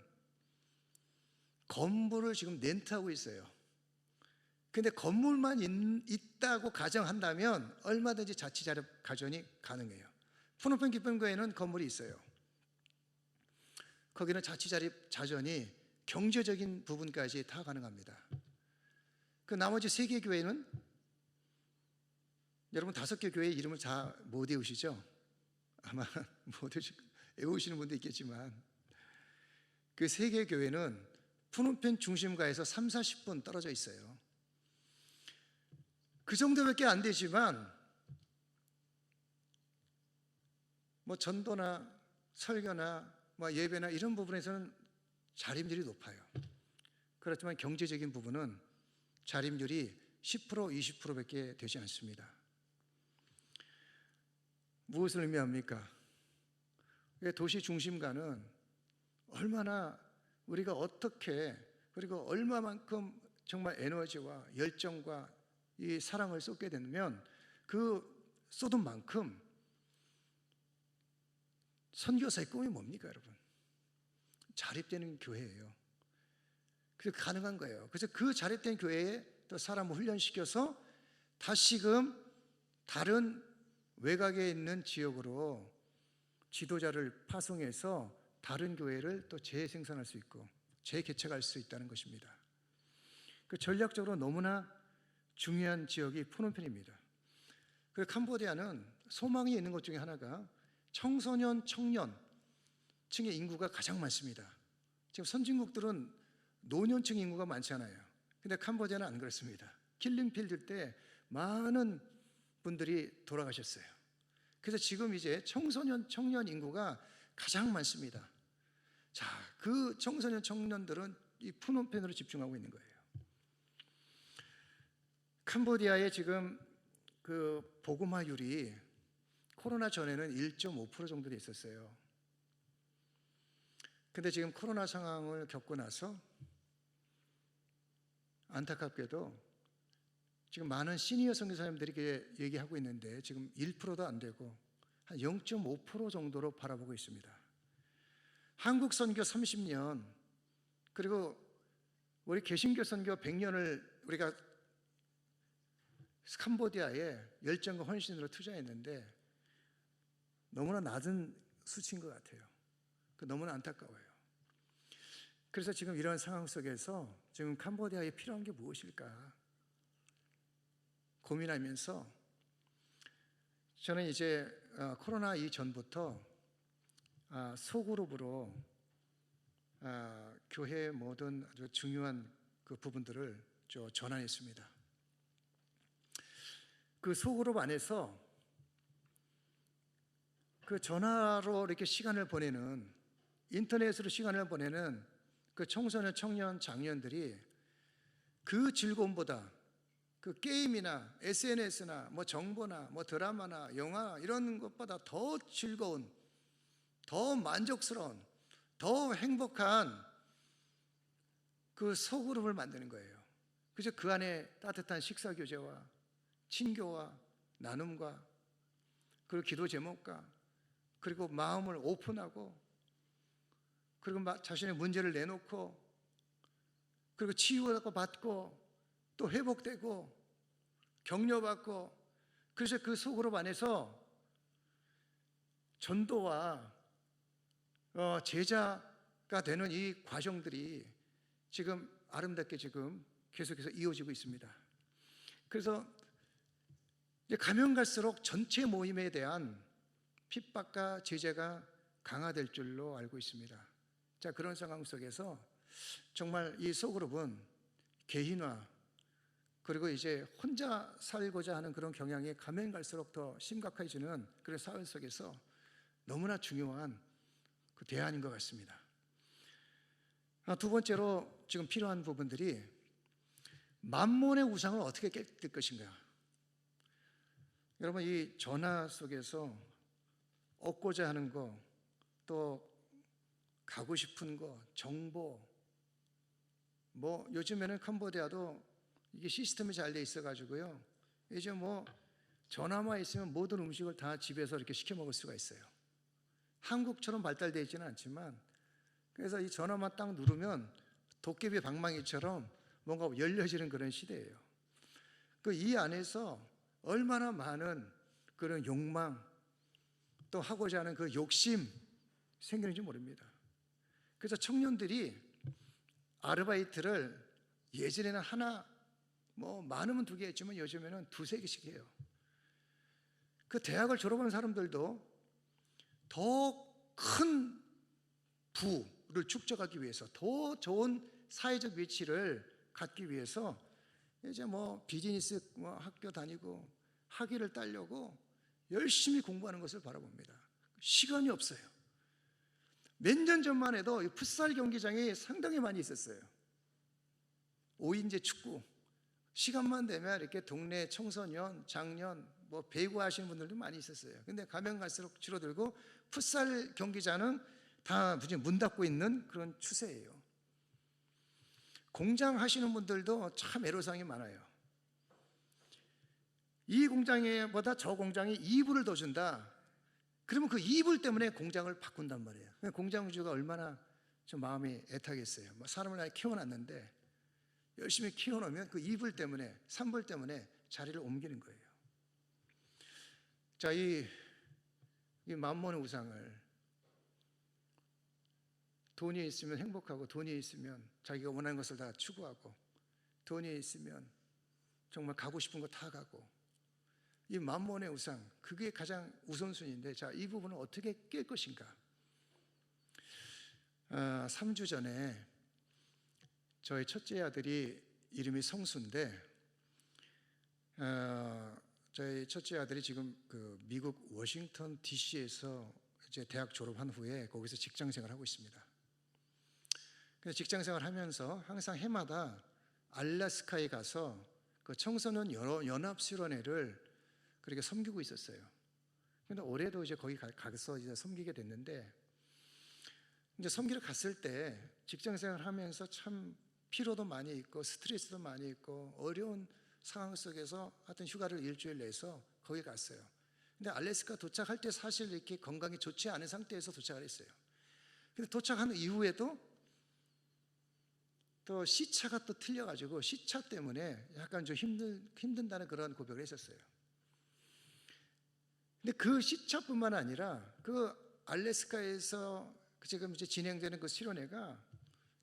건물을 지금 렌트하고 있어요. 근데 건물만 있다고 가정한다면 얼마든지 자치자립 가전이 가능해요. 푸놈펜 기쁨교회는 건물이 있어요. 거기는 자치자립 자전이 경제적인 부분까지 다 가능합니다. 그 나머지 3개 교회는 여러분 5개 교회 이름을 다 못 외우시죠? 아마 못 외우시는 분도 있겠지만 그 3개 교회는 푸놈펜 중심가에서 30-40분 떨어져 있어요. 그 정도밖에 안 되지만 뭐 전도나 설교나 뭐 예배나 이런 부분에서는 자립률이 높아요. 그렇지만 경제적인 부분은 자립률이 10%, 20%밖에 되지 않습니다. 무엇을 의미합니까? 도시 중심가는 얼마나 우리가 어떻게 그리고 얼마만큼 정말 에너지와 열정과 이 사랑을 쏟게 되면 그 쏟은 만큼 선교사의 꿈이 뭡니까, 여러분? 자립되는 교회예요. 그래서 가능한 거예요. 그래서 그 자립된 교회에 또 사람을 훈련시켜서 다시금 다른 외곽에 있는 지역으로 지도자를 파송해서 다른 교회를 또 재생산할 수 있고 재개척할 수 있다는 것입니다. 그 전략적으로 너무나 중요한 지역이 푸놈펜입니다. 그 캄보디아는 소망이 있는 것 중에 하나가 청소년, 청년층의 인구가 가장 많습니다. 지금 선진국들은 노년층 인구가 많지 않아요. 근데 캄보디아는 안 그렇습니다. 킬링필드 때 많은 분들이 돌아가셨어요. 그래서 지금 이제 청소년, 청년 인구가 가장 많습니다. 자, 그 청소년, 청년들은 이 푸놈펜으로 집중하고 있는 거예요. 캄보디아의 지금 그 복음화율이 코로나 전에는 1.5% 정도 있었어요. 근데 지금 코로나 상황을 겪고 나서 안타깝게도 지금 많은 시니어 선교사님들이 얘기하고 있는데 지금 1%도 안 되고 한 0.5% 정도로 바라보고 있습니다. 한국 선교 30년 그리고 우리 개신교 선교 100년을 우리가 캄보디아에 열정과 헌신으로 투자했는데 너무나 낮은 수치인 것 같아요. 너무나 안타까워요. 그래서 지금 이런 상황 속에서 지금 캄보디아에 필요한 게 무엇일까 고민하면서 저는 이제 코로나 이전부터 소그룹으로 교회의 모든 아주 중요한 그 부분들을 전환했습니다. 그 소그룹 안에서 그 전화로 이렇게 시간을 보내는 인터넷으로 시간을 보내는 그 청소년, 청년, 장년들이 그 즐거움보다 그 게임이나 SNS나 뭐 정보나 뭐 드라마나 영화 이런 것보다 더 즐거운, 더 만족스러운, 더 행복한 그 소그룹을 만드는 거예요. 그래서 그 안에 따뜻한 식사 교제와 친교와 나눔과 그리고 기도 제목과 그리고 마음을 오픈하고 그리고 자신의 문제를 내놓고 그리고 치유받고 받고 또 회복되고 격려받고 그래서 그 소그룹 안에서 전도와 제자가 되는 이 과정들이 지금 아름답게 지금 계속해서 이어지고 있습니다. 그래서 이제 가면 갈수록 전체 모임에 대한 핍박과 제재가 강화될 줄로 알고 있습니다. 자, 그런 상황 속에서 정말 이 소그룹은 개인화 그리고 이제 혼자 살고자 하는 그런 경향이 가면 갈수록 더 심각해지는 그런 사회 속에서 너무나 중요한 그 대안인 것 같습니다. 두 번째로 지금 필요한 부분들이 만몬의 우상을 어떻게 깨뜨릴 것인가. 여러분, 이 전화 속에서 얻고자 하는 거, 또 가고 싶은 거, 정보, 뭐 요즘에는 캄보디아도 이게 시스템이 잘 돼 있어가지고요, 이제 뭐 전화만 있으면 모든 음식을 다 집에서 이렇게 시켜 먹을 수가 있어요. 한국처럼 발달되어 있지는 않지만, 그래서 이 전화만 딱 누르면 도깨비 방망이처럼 뭔가 열려지는 그런 시대예요. 그 이 안에서 얼마나 많은 그런 욕망, 또 하고자 하는 그 욕심 생기는지 모릅니다. 그래서 청년들이 아르바이트를 예전에는 하나, 뭐 많으면 2개 했지만 요즘에는 2-3개씩 해요. 그 대학을 졸업한 사람들도 더 큰 부를 축적하기 위해서, 더 좋은 사회적 위치를 갖기 위해서 이제 뭐 비즈니스 학교 다니고 학위를 따려고 열심히 공부하는 것을 바라봅니다. 시간이 없어요. 몇 년 전만 해도 이 풋살 경기장이 상당히 많이 있었어요. 5인제 축구. 시간만 되면 이렇게 동네 청소년, 장년, 뭐 배구 하시는 분들도 많이 있었어요. 근데 가면 갈수록 줄어들고 풋살 경기장은 다 문 닫고 있는 그런 추세예요. 공장 하시는 분들도 참 애로사항이 많아요. 이 공장보다 저 공장이 이불을 더 준다. 그러면 그 이불 때문에 공장을 바꾼단 말이에요. 공장주가 얼마나 좀 마음이 애타겠어요. 뭐 사람을 아예 키워놨는데 열심히 키워놓으면 그 이불 때문에, 산불 때문에 자리를 옮기는 거예요. 자, 이 만몬의 우상을, 돈이 있으면 행복하고, 돈이 있으면 자기가 원하는 것을 다 추구하고, 돈이 있으면 정말 가고 싶은 거 다 가고, 이 만몬의 우상, 그게 가장 우선순위인데, 자, 이 부분을 어떻게 깰 것인가. 3주 전에 저희 첫째 아들이, 이름이 성수인데, 저희 첫째 아들이 지금 그 미국 워싱턴 DC에서 이제 대학 졸업한 후에 거기서 직장 생활을 하고 있습니다. 그래서 직장 생활을 하면서 항상 해마다 알래스카에 가서 그 청소년 연합수련회를 그렇게 섬기고 있었어요. 근데 올해도 이제 거기 가서 이제 섬기게 됐는데, 이제 섬기러 갔을 때 직장 생활을 하면서 참 피로도 많이 있고 스트레스도 많이 있고 어려운 상황 속에서 하여튼 휴가를 일주일 내서 거기 갔어요. 근데 알래스카 도착할 때 사실 이렇게 건강이 좋지 않은 상태에서 도착을 했어요. 근데 도착한 이후에도 또 시차가 또 틀려가지고 시차 때문에 약간 좀 힘든다는 그런 고백을 했었어요. 근데 그 시차뿐만 아니라 그 알래스카에서 지금 이제 진행되는 그 수련회가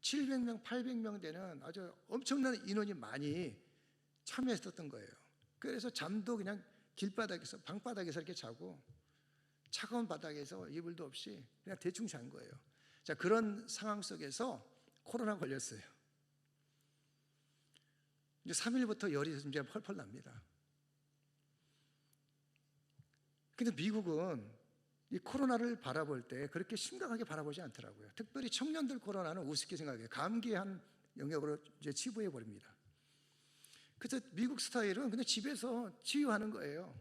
700명, 800명 되는 아주 엄청난 인원이 많이 참여했었던 거예요. 그래서 잠도 그냥 길바닥에서, 방바닥에서 이렇게 자고, 차가운 바닥에서 이불도 없이 그냥 대충 잔 거예요. 자, 그런 상황 속에서 코로나 걸렸어요. 이제 3일부터 열이 이제 펄펄 납니다. 근데 미국은 이 코로나를 바라볼 때 그렇게 심각하게 바라보지 않더라고요. 특별히 청년들 코로나는 우습게 생각해요. 감기의 한 영역으로 이제 치부해 버립니다. 그래서 미국 스타일은 그냥 집에서 치유하는 거예요.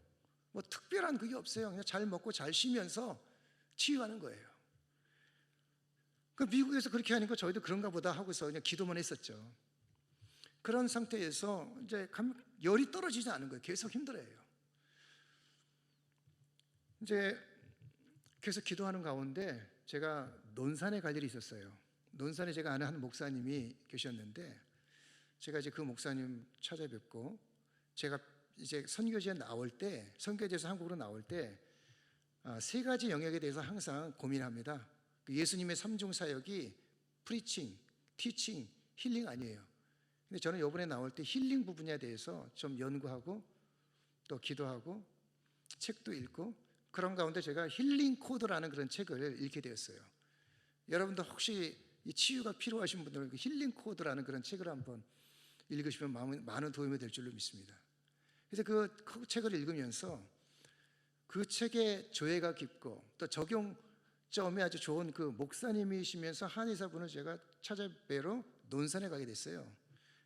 뭐 특별한 그게 없어요. 그냥 잘 먹고 잘 쉬면서 치유하는 거예요. 그 미국에서 그렇게 하니까 저희도 그런가 보다 하고서 그냥 기도만 했었죠. 그런 상태에서 이제 열이 떨어지지 않은 거예요. 계속 힘들어요. 이제 계속 기도하는 가운데 제가 논산에 갈 일이 있었어요. 논산에 제가 아는 한 목사님이 계셨는데, 제가 이제 그 목사님 찾아뵙고, 제가 이제 선교지에 나올 때, 선교지에서 한국으로 나올 때 3가지 영역에 대해서 항상 고민합니다. 예수님의 3중 사역이 프리칭, 티칭, 힐링 아니에요. 근데 저는 이번에 나올 때 힐링 부분에 대해서 좀 연구하고 또 기도하고 책도 읽고, 그런 가운데 제가 힐링 코드라는 그런 책을 읽게 되었어요. 여러분도 혹시 이 치유가 필요하신 분들은 그 힐링 코드라는 그런 책을 한번 읽으시면 많은 도움이 될 줄로 믿습니다. 그래서 그 책을 읽으면서 그 책의 조예가 깊고 또 점에 아주 좋은 그 목사님이시면서 한의사분을 제가 찾아뵈러 논산에 가게 됐어요.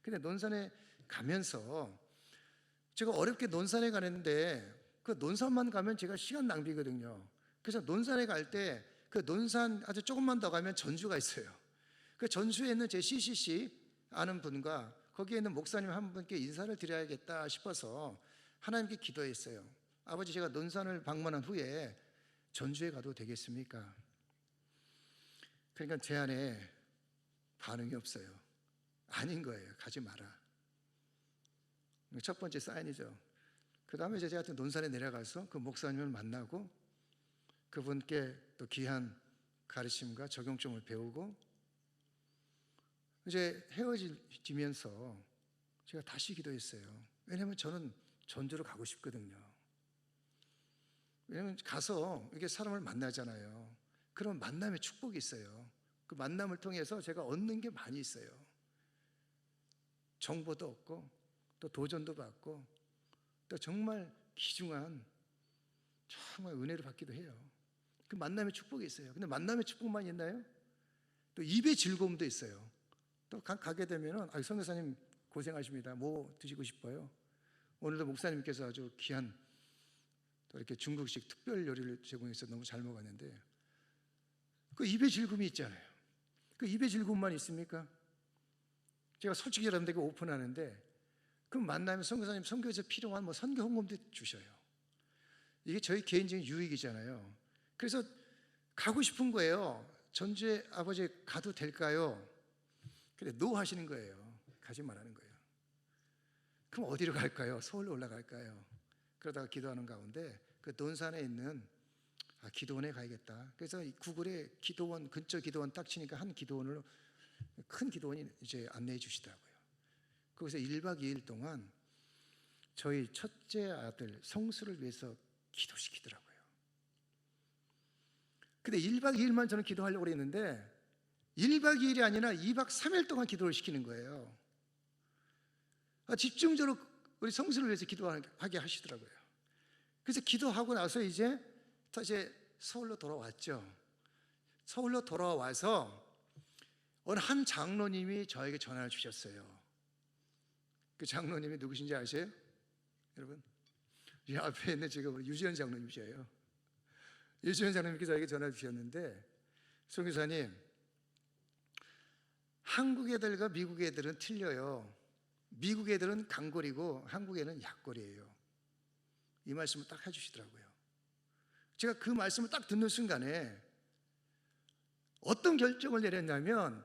근데 논산에 가면서 제가 어렵게 논산에 가는데 그 논산만 가면 제가 시간 낭비거든요. 그래서 논산에 갈 때 그 논산 아주 조금만 더 가면 전주가 있어요. 그 전주에 있는 제 CCC 아는 분과 거기에 있는 목사님 한 분께 인사를 드려야겠다 싶어서 하나님께 기도했어요. 아버지, 제가 논산을 방문한 후에 전주에 가도 되겠습니까? 그러니까 제 안에 반응이 없어요. 아닌 거예요. 가지 마라. 첫 번째 사인이죠. 그 다음에 제가 논산에 내려가서 그 목사님을 만나고 그분께 또 귀한 가르침과 적용점을 배우고 이제 헤어지면서 제가 다시 기도했어요. 왜냐하면 저는 전주로 가고 싶거든요. 왜냐하면 가서 이렇게 사람을 만나잖아요. 그런 만남의 축복이 있어요. 그 만남을 통해서 제가 얻는 게 많이 있어요. 정보도 얻고 또 도전도 받고 또 정말 귀중한 정말 은혜를 받기도 해요. 그 만남의 축복이 있어요. 근데 만남의 축복만 있나요? 또 입의 즐거움도 있어요. 또 가게 되면은 선교사님 고생하십니다. 뭐 드시고 싶어요? 오늘도 목사님께서 아주 귀한 또 이렇게 중국식 특별 요리를 제공해서 너무 잘 먹었는데 그 입의 즐거움이 있잖아요. 그 입의 즐거움만 있습니까? 제가 솔직히 여러분들에게 오픈하는데 그 만나면 선교사님 선교에서 필요한 뭐 선교 헌금도 주셔요. 이게 저희 개인적인 유익이잖아요. 그래서 가고 싶은 거예요. 전주에 아버지 가도 될까요? 근데 노 하시는 거예요. 가지 말라는 거예요. 그럼 어디로 갈까요? 서울로 올라갈까요? 그러다가 기도하는 가운데 그 논산에 있는 기도원에 가야겠다. 그래서 구글에 기도원, 근처 기도원 딱 치니까 한 기도원을 큰 기도원이 이제 안내해 주시더라고요. 거기서 1박 2일 동안 저희 첫째 아들 성수를 위해서 기도시키더라고요. 근데 1박 2일만 저는 기도하려고 그랬는데 1박 2일이 아니라 2박 3일 동안 기도를 시키는 거예요. 집중적으로 우리 성수를 위해서 기도하게 하시더라고요. 그래서 기도하고 나서 이제 다시 서울로 돌아왔죠. 서울로 돌아와서 어느 한 장로님이 저에게 전화를 주셨어요. 그 장로님이 누구신지 아세요? 여러분, 이 앞에 있는 지금 우리 유지현 장로님이세요. 유지현 장로님께서 저에게 전화 주셨는데, 선교사님, 한국 애들과 미국 애들은 틀려요. 미국 애들은 강골이고 한국 애는 약골이에요. 이 말씀을 딱 해주시더라고요. 제가 그 말씀을 딱 듣는 순간에 어떤 결정을 내렸냐면,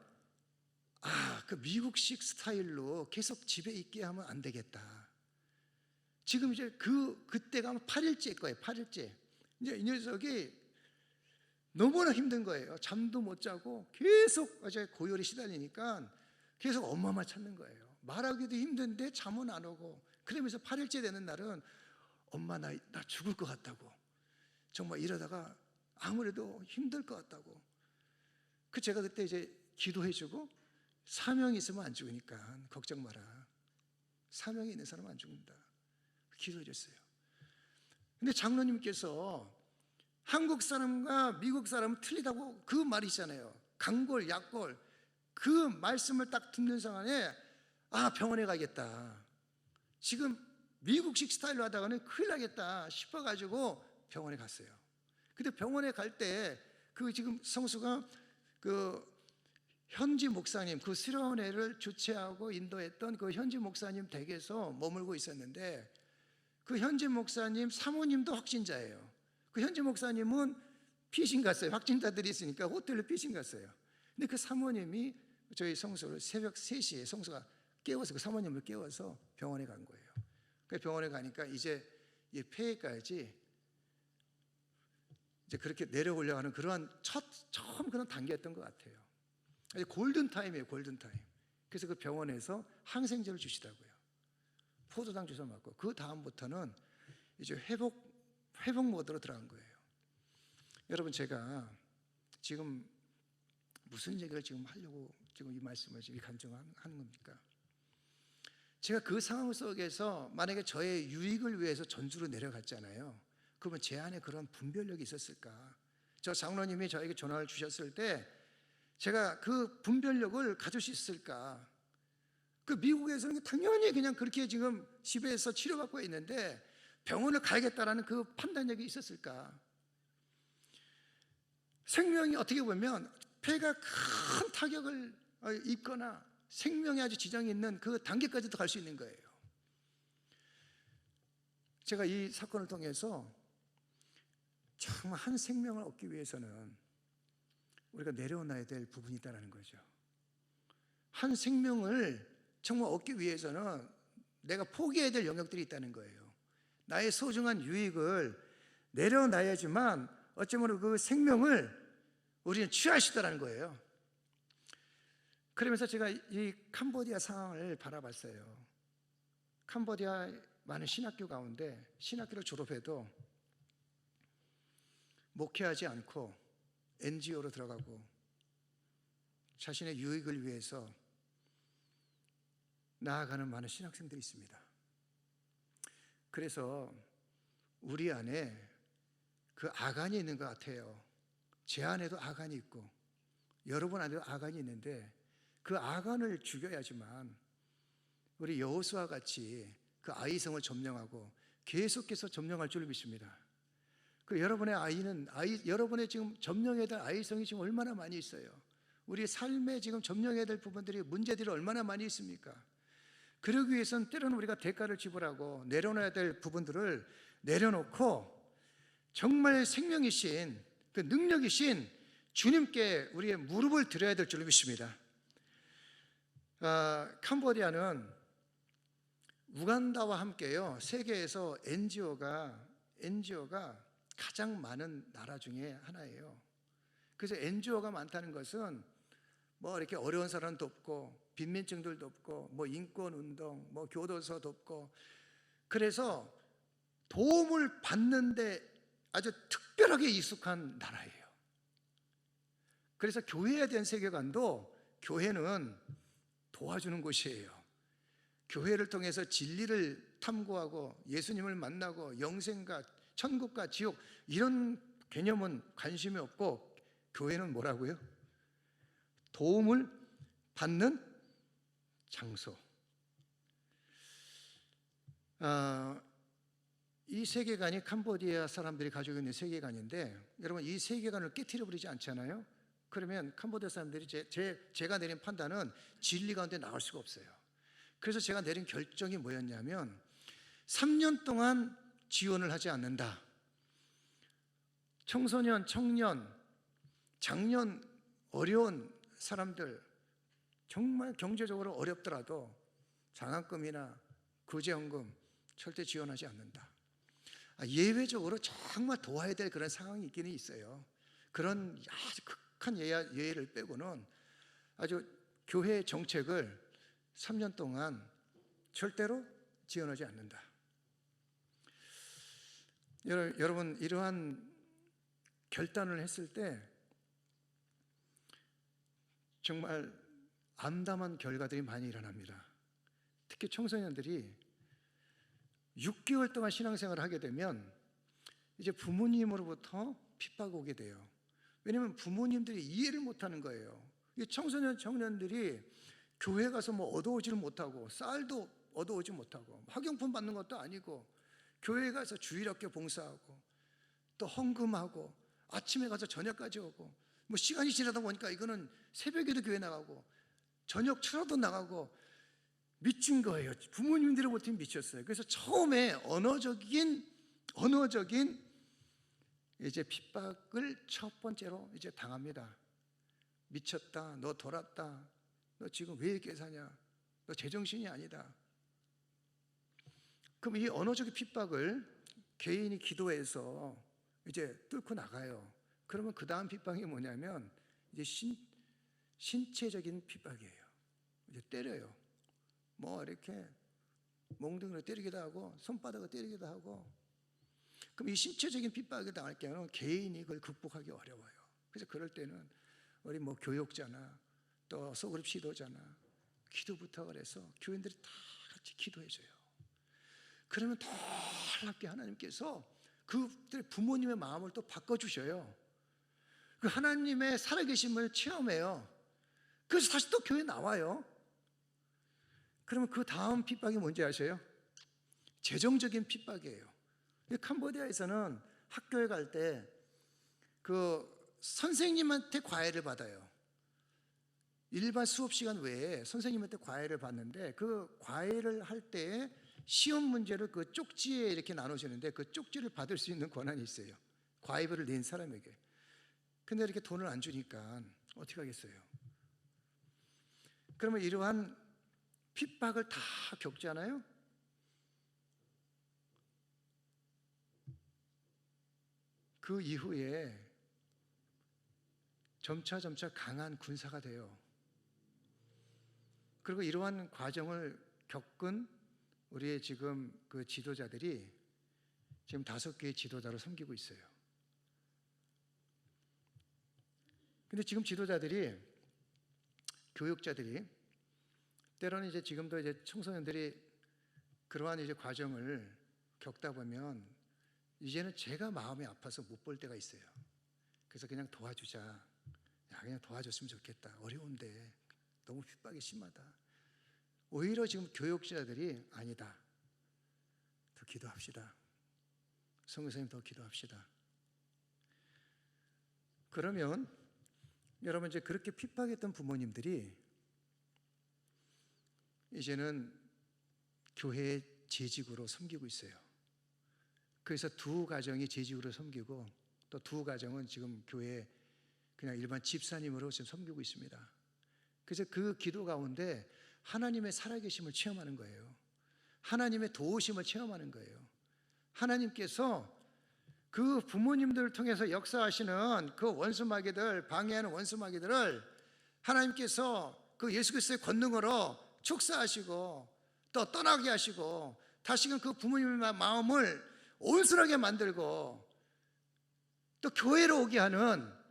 그 미국식 스타일로 계속 집에 있게 하면 안 되겠다. 지금 이제 그때가 8일째일 거예요. 8일째. 이제 이 녀석이 너무나 힘든 거예요. 잠도 못 자고 계속 이제 고열이 시달리니까 계속 엄마만 찾는 거예요. 말하기도 힘든데 잠은 안 오고, 그러면서 8일째 되는 날은 엄마 나 죽을 것 같다고, 정말 이러다가 아무래도 힘들 것 같다고. 제가 그때 이제 기도해주고, 사명이 있으면 안 죽으니까 걱정 마라. 사명이 있는 사람은 안 죽는다. 기도해줬어요. 근데 장로님께서 한국 사람과 미국 사람은 틀리다고 그 말이 있잖아요. 강골, 약골. 그 말씀을 딱 듣는 상황에 병원에 가겠다. 지금 미국식 스타일로 하다가는 큰일 나겠다 싶어가지고 병원에 갔어요. 근데 병원에 갈 때 지금 성수가 현지 목사님, 수련회를 주최하고 인도했던 현지 목사님 댁에서 머물고 있었는데, 현지 목사님 사모님도 확진자예요. 현지 목사님은 피신 갔어요. 확진자들이 있으니까 호텔로 피신 갔어요. 근데 사모님이 저희 성수를 새벽 3시에 성수가 깨워서 사모님을 깨워서 병원에 간 거예요. 병원에 가니까 이제 폐에까지 이제 그렇게 내려오려고 하는 그러한 처음 그런 단계였던 것 같아요. 골든타임이에요, 골든타임. 그래서 병원에서 항생제를 주시더라고요. 포도당 주사 맞고, 그 다음부터는 이제 회복 모드로 들어간 거예요. 여러분, 제가 지금 무슨 얘기를 지금 하려고 지금 이 말씀을 지금 간증하는 겁니까? 제가 그 상황 속에서 만약에 저의 유익을 위해서 전주로 내려갔잖아요. 그러면 제 안에 그런 분별력이 있었을까? 저 장로님이 저에게 전화를 주셨을 때 제가 그 분별력을 가질 수 있을까? 그 미국에서는 당연히 그냥 그렇게 지금 집에서 치료받고 있는데 병원을 가야겠다라는 그 판단력이 있었을까? 생명이 어떻게 보면 폐가 큰 타격을 입거나 생명에 아주 지장이 있는 그 단계까지도 갈 수 있는 거예요. 제가 이 사건을 통해서 정말 한 생명을 얻기 위해서는 우리가 내려놔야 될 부분이 있다는 거죠. 한 생명을 정말 얻기 위해서는 내가 포기해야 될 영역들이 있다는 거예요. 나의 소중한 유익을 내려놔야지만 어쩌면 그 생명을 우리는 취할 수 있다는 거예요. 그러면서 제가 이 캄보디아 상황을 바라봤어요. 캄보디아 많은 신학교 가운데 신학교를 졸업해도 목회하지 않고 NGO로 들어가고 자신의 유익을 위해서 나아가는 많은 신학생들이 있습니다. 그래서 우리 안에 그 아간이 있는 것 같아요. 제 안에도 아간이 있고 여러분 안에도 아간이 있는데 그 아간을 죽여야지만 우리 여호수아와 같이 그 아이성을 점령하고 계속해서 점령할 줄 믿습니다. 그 여러분의 여러분의 지금 점령해야 될 아이성이 지금 얼마나 많이 있어요. 우리 삶에 지금 점령해야 될 부분들이 문제들이 얼마나 많이 있습니까? 그러기 위해서는 때로는 우리가 대가를 지불하고 내려놔야 될 부분들을 내려놓고 정말 생명이신 그 능력이신 주님께 우리의 무릎을 드려야 될 줄 믿습니다. 캄보디아는 우간다와 함께요 세계에서 NGO가 가장 많은 나라 중에 하나예요. 그래서 NGO가 많다는 것은 뭐 이렇게 어려운 사람 돕고 빈민층들 돕고 뭐 인권운동 뭐 교도소 돕고 그래서 도움을 받는데 아주 특별하게 익숙한 나라예요. 그래서 교회에 대한 세계관도 교회는 도와주는 곳이에요. 교회를 통해서 진리를 탐구하고 예수님을 만나고 영생과 천국과 지옥 이런 개념은 관심이 없고 교회는 뭐라고요? 도움을 받는 장소. 이 세계관이 캄보디아 사람들이 가지고 있는 세계관인데 여러분 이 세계관을 깨트려 버리지 않잖아요. 그러면 캄보디아 사람들이 제가 내린 판단은 진리 가운데 나올 수가 없어요. 그래서 제가 내린 결정이 뭐였냐면 3년 동안 지원을 하지 않는다. 청소년, 청년, 장년 어려운 사람들 정말 경제적으로 어렵더라도 장학금이나 구제연금 절대 지원하지 않는다. 예외적으로 정말 도와야 될 그런 상황이 있기는 있어요. 그런 아주 극한 예외를 빼고는 아주 교회 정책을 3년 동안 절대로 지원하지 않는다. 여러분 이러한 결단을 했을 때 정말 암담한 결과들이 많이 일어납니다. 특히 청소년들이 6개월 동안 신앙생활을 하게 되면 이제 부모님으로부터 핍박이 오게 돼요. 왜냐하면 부모님들이 이해를 못하는 거예요. 이 청소년 청년들이 교회 가서 뭐 얻어오지를 못하고 쌀도 얻어오지 못하고 학용품 받는 것도 아니고 교회 가서 주일학교 봉사하고 또 헌금하고 아침에 가서 저녁까지 오고 뭐 시간이 지나다 보니까 이거는 새벽에도 교회 나가고 저녁 철학도 나가고 미친 거예요. 부모님들로부터 미쳤어요. 그래서 처음에 언어적인 이제 핍박을 첫 번째로 이제 당합니다. 미쳤다. 너 돌았다. 너 지금 왜 이렇게 사냐? 너 제정신이 아니다. 그럼 이 언어적인 핍박을 개인이 기도해서 이제 뚫고 나가요. 그러면 그 다음 핍박이 뭐냐면 이제 신체적인 핍박이에요. 이제 때려요. 뭐 이렇게 몽둥이로 때리기도 하고 손바닥으로 때리기도 하고. 그럼 이 신체적인 핍박을 당할 경우는 개인이 그걸 극복하기 어려워요. 그래서 그럴 때는 우리 뭐 교육자나 또 소그룹 지도자나 기도 부탁을 해서 교인들이 다 같이 기도해줘요. 그러면 놀랍게 하나님께서 그들의 부모님의 마음을 또 바꿔주셔요. 그 하나님의 살아계심을 체험해요. 그래서 다시 또 교회 나와요. 그러면 그 다음 핍박이 뭔지 아세요? 재정적인 핍박이에요. 캄보디아에서는 학교에 갈 때 그 선생님한테 과외를 받아요. 일반 수업 시간 외에 선생님한테 과외를 받는데, 그 과외를 할 때 시험 문제를 그 쪽지에 이렇게 나눠주는데, 그 쪽지를 받을 수 있는 권한이 있어요. 과외비를 낸 사람에게. 근데 이렇게 돈을 안 주니까 어떻게 하겠어요? 그러면 이러한 핍박을 다 겪잖아요. 그 이후에 점차 강한 군사가 돼요. 그리고 이러한 과정을 겪은 우리의 지금 그 지도자들이 지금 5개의 지도자로 섬기고 있어요. 근데 지금 지도자들이, 교육자들이 때로는 이제 지금도 이제 청소년들이 그러한 이제 과정을 겪다 보면 이제는 제가 마음이 아파서 못 볼 때가 있어요. 그래서 그냥 도와주자. 그냥 도와줬으면 좋겠다. 어려운데 너무 핍박이 심하다. 오히려 지금 교육자들이 아니다. 더 기도합시다. 선교사님 더 기도합시다. 그러면 여러분, 이제 그렇게 핍박했던 부모님들이 이제는 교회의 재직으로 섬기고 있어요. 그래서 2가정이 재직으로 섬기고, 또 2가정은 지금 교회 그냥 일반 집사님으로 지금 섬기고 있습니다. 그래서 그 기도 가운데 하나님의 살아계심을 체험하는 거예요. 하나님의 도우심을 체험하는 거예요. 하나님께서 그 부모님들을 통해서 역사하시는 그 원수마귀들, 방해하는 원수마귀들을 하나님께서 그 예수 그리스도의 권능으로 축사하시고 또 떠나게 하시고, 다시금 그 부모님의 마음을 온순하게 만들고 또 교회로 오게 하는,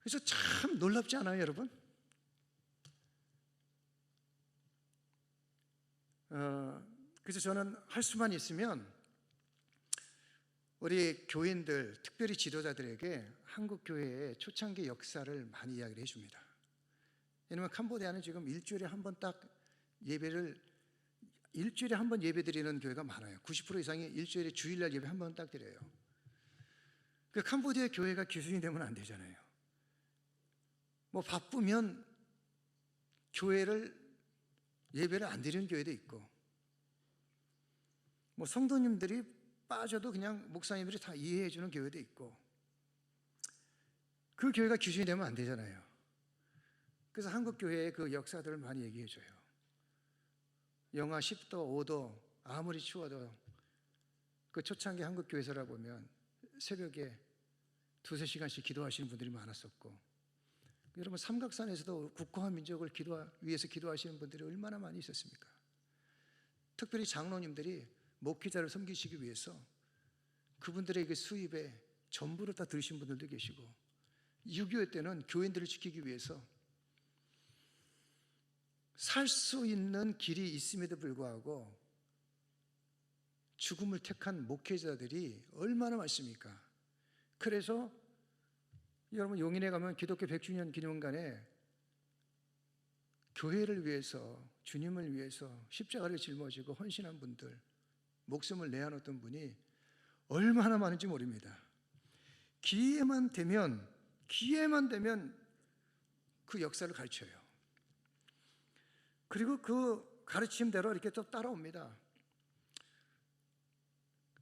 그래서 참 놀랍지 않아요, 여러분? 그래서 저는 할 수만 있으면 우리 교인들, 특별히 지도자들에게 한국 교회의 초창기 역사를 많이 이야기를 해줍니다. 왜냐하면 캄보디아는 지금 일주일에 한 번 딱 예배를, 일주일에 한 번 예배 드리는 교회가 많아요. 90% 이상이 일주일에 주일날 예배 한 번 딱 드려요. 그 캄보디아 교회가 기준이 되면 안 되잖아요. 뭐 바쁘면 예배를 안 드리는 교회도 있고, 뭐 성도님들이 빠져도 그냥 목사님들이 다 이해해 주는 교회도 있고, 그 교회가 기준이 되면 안 되잖아요. 그래서 한국 교회의 그 역사들을 많이 얘기해 줘요. 영하 10도, 5도 아무리 추워도 그 초창기 한국 교회에서라 보면 새벽에 2-3시간씩 기도하시는 분들이 많았었고, 여러분 삼각산에서도 국가와 민족을 위해서 기도하시는 분들이 얼마나 많이 있었습니까? 특별히 장로님들이 목회자를 섬기시기 위해서 그분들의 그 수입에 전부를 다 들으신 분들도 계시고, 6.25 때는 교인들을 지키기 위해서 살 수 있는 길이 있음에도 불구하고 죽음을 택한 목회자들이 얼마나 많습니까? 그래서 여러분 용인에 가면 기독교 100주년 기념관에 교회를 위해서, 주님을 위해서 십자가를 짊어지고 헌신한 분들, 목숨을 내어놓던 분이 얼마나 많은지 모릅니다. 기회만 되면 그 역사를 가르쳐요. 그리고 그 가르침대로 이렇게 또 따라옵니다.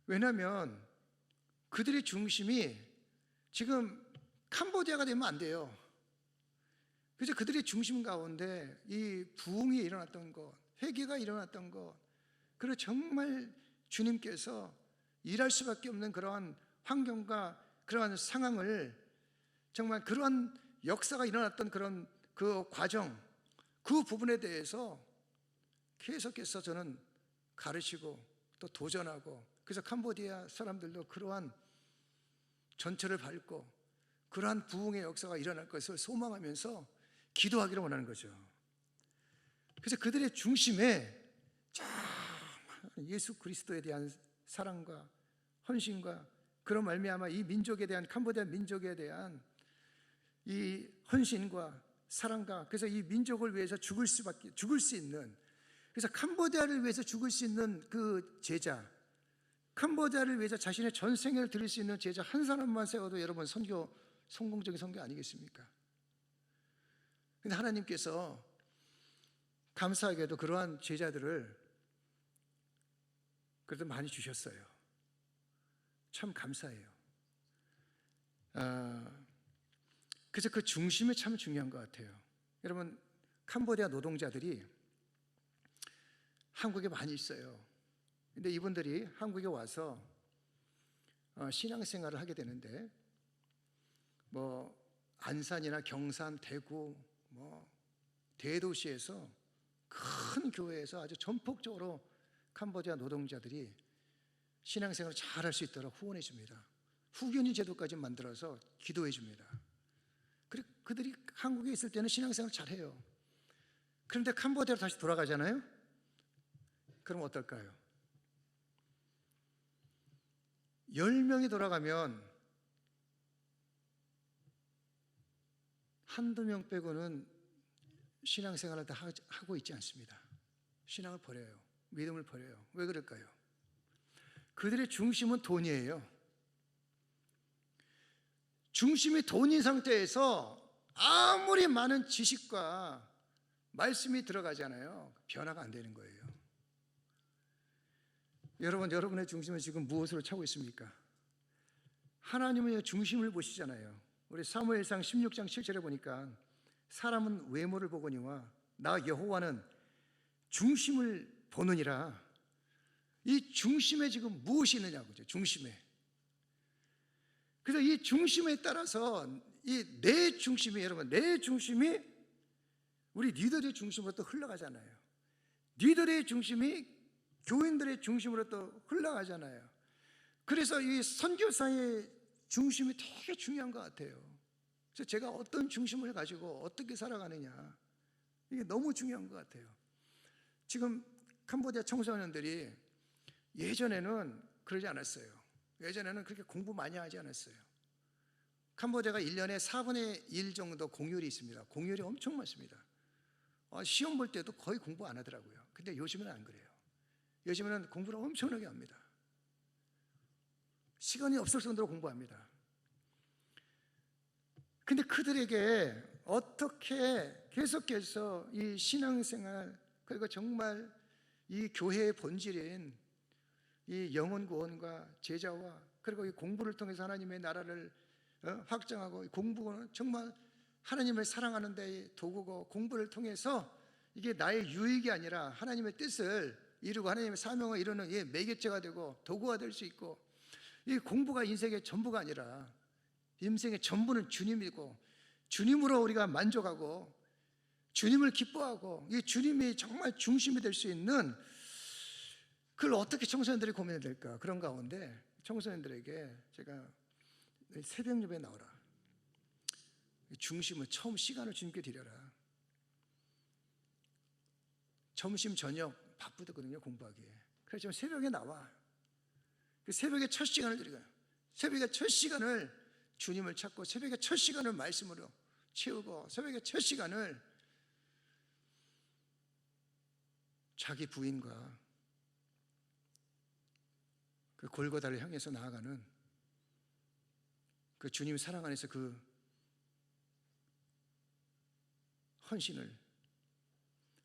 왜냐하면 그들의 중심이 지금 캄보디아가 되면 안 돼요. 그래서 그들의 중심 가운데 이 부흥이 일어났던 것, 회개가 일어났던 것, 그리고 정말 주님께서 일할 수밖에 없는 그러한 환경과 그러한 상황을, 정말 그러한 역사가 일어났던 그런 그 과정, 그 부분에 대해서 계속해서 저는 가르치고 또 도전하고, 그래서 캄보디아 사람들도 그러한 전철을 밟고 그러한 부흥의 역사가 일어날 것을 소망하면서 기도하기를 원하는 거죠. 그래서 그들의 중심에 예수 그리스도에 대한 사랑과 헌신과 그런 말미암아 이 민족에 대한, 캄보디아 민족에 대한 이 헌신과 사랑과, 그래서 이 민족을 위해서 죽을 수 있는, 그래서 캄보디아를 위해서 죽을 수 있는 그 제자, 캄보디아를 위해서 자신의 전 생애를 드릴 수 있는 제자 한 사람만 세워도 여러분 성공적인 선교 아니겠습니까? 근데 하나님께서 감사하게도 그러한 제자들을 그래도 많이 주셨어요. 참 감사해요. 그래서 그 중심이 참 중요한 것 같아요. 여러분, 캄보디아 노동자들이 한국에 많이 있어요. 근데 이분들이 한국에 와서 신앙생활을 하게 되는데, 뭐 안산이나 경산, 대구, 뭐 대도시에서 큰 교회에서 아주 전폭적으로 캄보디아 노동자들이 신앙생활을 잘 할 수 있도록 후원해 줍니다. 후견인 제도까지 만들어서 기도해 줍니다. 그리고 그들이 한국에 있을 때는 신앙생활을 잘해요. 그런데 캄보디아로 다시 돌아가잖아요. 그럼 어떨까요? 10명이 돌아가면 한두 명 빼고는 신앙생활을 다 하고 있지 않습니다. 신앙을 버려요. 믿음을 버려요. 왜 그럴까요? 그들의 중심은 돈이에요. 중심이 돈인 상태에서 아무리 많은 지식과 말씀이 들어가잖아요. 변화가 안 되는 거예요. 여러분, 여러분의 중심은 지금 무엇으로 차고 있습니까? 하나님의 중심을 보시잖아요. 우리 사무엘상 16장 7절에 보니까 사람은 외모를 보거니와 나 여호와는 중심을 보느니라. 이 중심에 지금 무엇이 있느냐고죠. 중심에. 그래서 이 중심에 따라서 이 내 중심이, 여러분, 내 중심이 우리 리더의 중심으로 또 흘러가잖아요. 리더의 중심이 교인들의 중심으로 또 흘러가잖아요. 그래서 이 선교사의 중심이 되게 중요한 것 같아요. 그래서 제가 어떤 중심을 가지고 어떻게 살아가느냐, 이게 너무 중요한 것 같아요. 지금 캄보디아 청소년들이 예전에는 그러지 않았어요. 예전에는 그렇게 공부 많이 하지 않았어요. 캄보디아가 1년에 4분의 1 정도 공휴일이 있습니다. 공휴일이 엄청 많습니다. 시험 볼 때도 거의 공부 안 하더라고요. 근데 요즘은 안 그래요. 요즘에는 공부를 엄청나게 합니다. 시간이 없을 정도로 공부합니다. 근데 그들에게 어떻게 계속해서 이 신앙생활, 그리고 정말 이 교회의 본질인 이 영혼 구원과 제자와, 그리고 이 공부를 통해서 하나님의 나라를 확장하고, 공부는 정말 하나님을 사랑하는 데의 도구고, 공부를 통해서 이게 나의 유익이 아니라 하나님의 뜻을 이루고 하나님의 사명을 이루는 이 매개체가 되고 도구가 될 수 있고, 이 공부가 인생의 전부가 아니라 인생의 전부는 주님이고, 주님으로 우리가 만족하고 주님을 기뻐하고, 이 주님이 정말 중심이 될 수 있는, 그걸 어떻게 청소년들이 고민해야 될까? 그런 가운데 청소년들에게 제가 새벽 예배에 나오라, 중심을 처음 시간을 주님께 드려라. 점심 저녁 바쁘거든요, 공부하기에. 그래서 좀 새벽에 나와. 새벽에 첫 시간을 드리고요. 새벽에 첫 시간을 주님을 찾고, 새벽에 첫 시간을 말씀으로 채우고, 새벽에 첫 시간을 자기 부인과 그 골고다를 향해서 나아가는 그 주님 사랑 안에서 그 헌신을,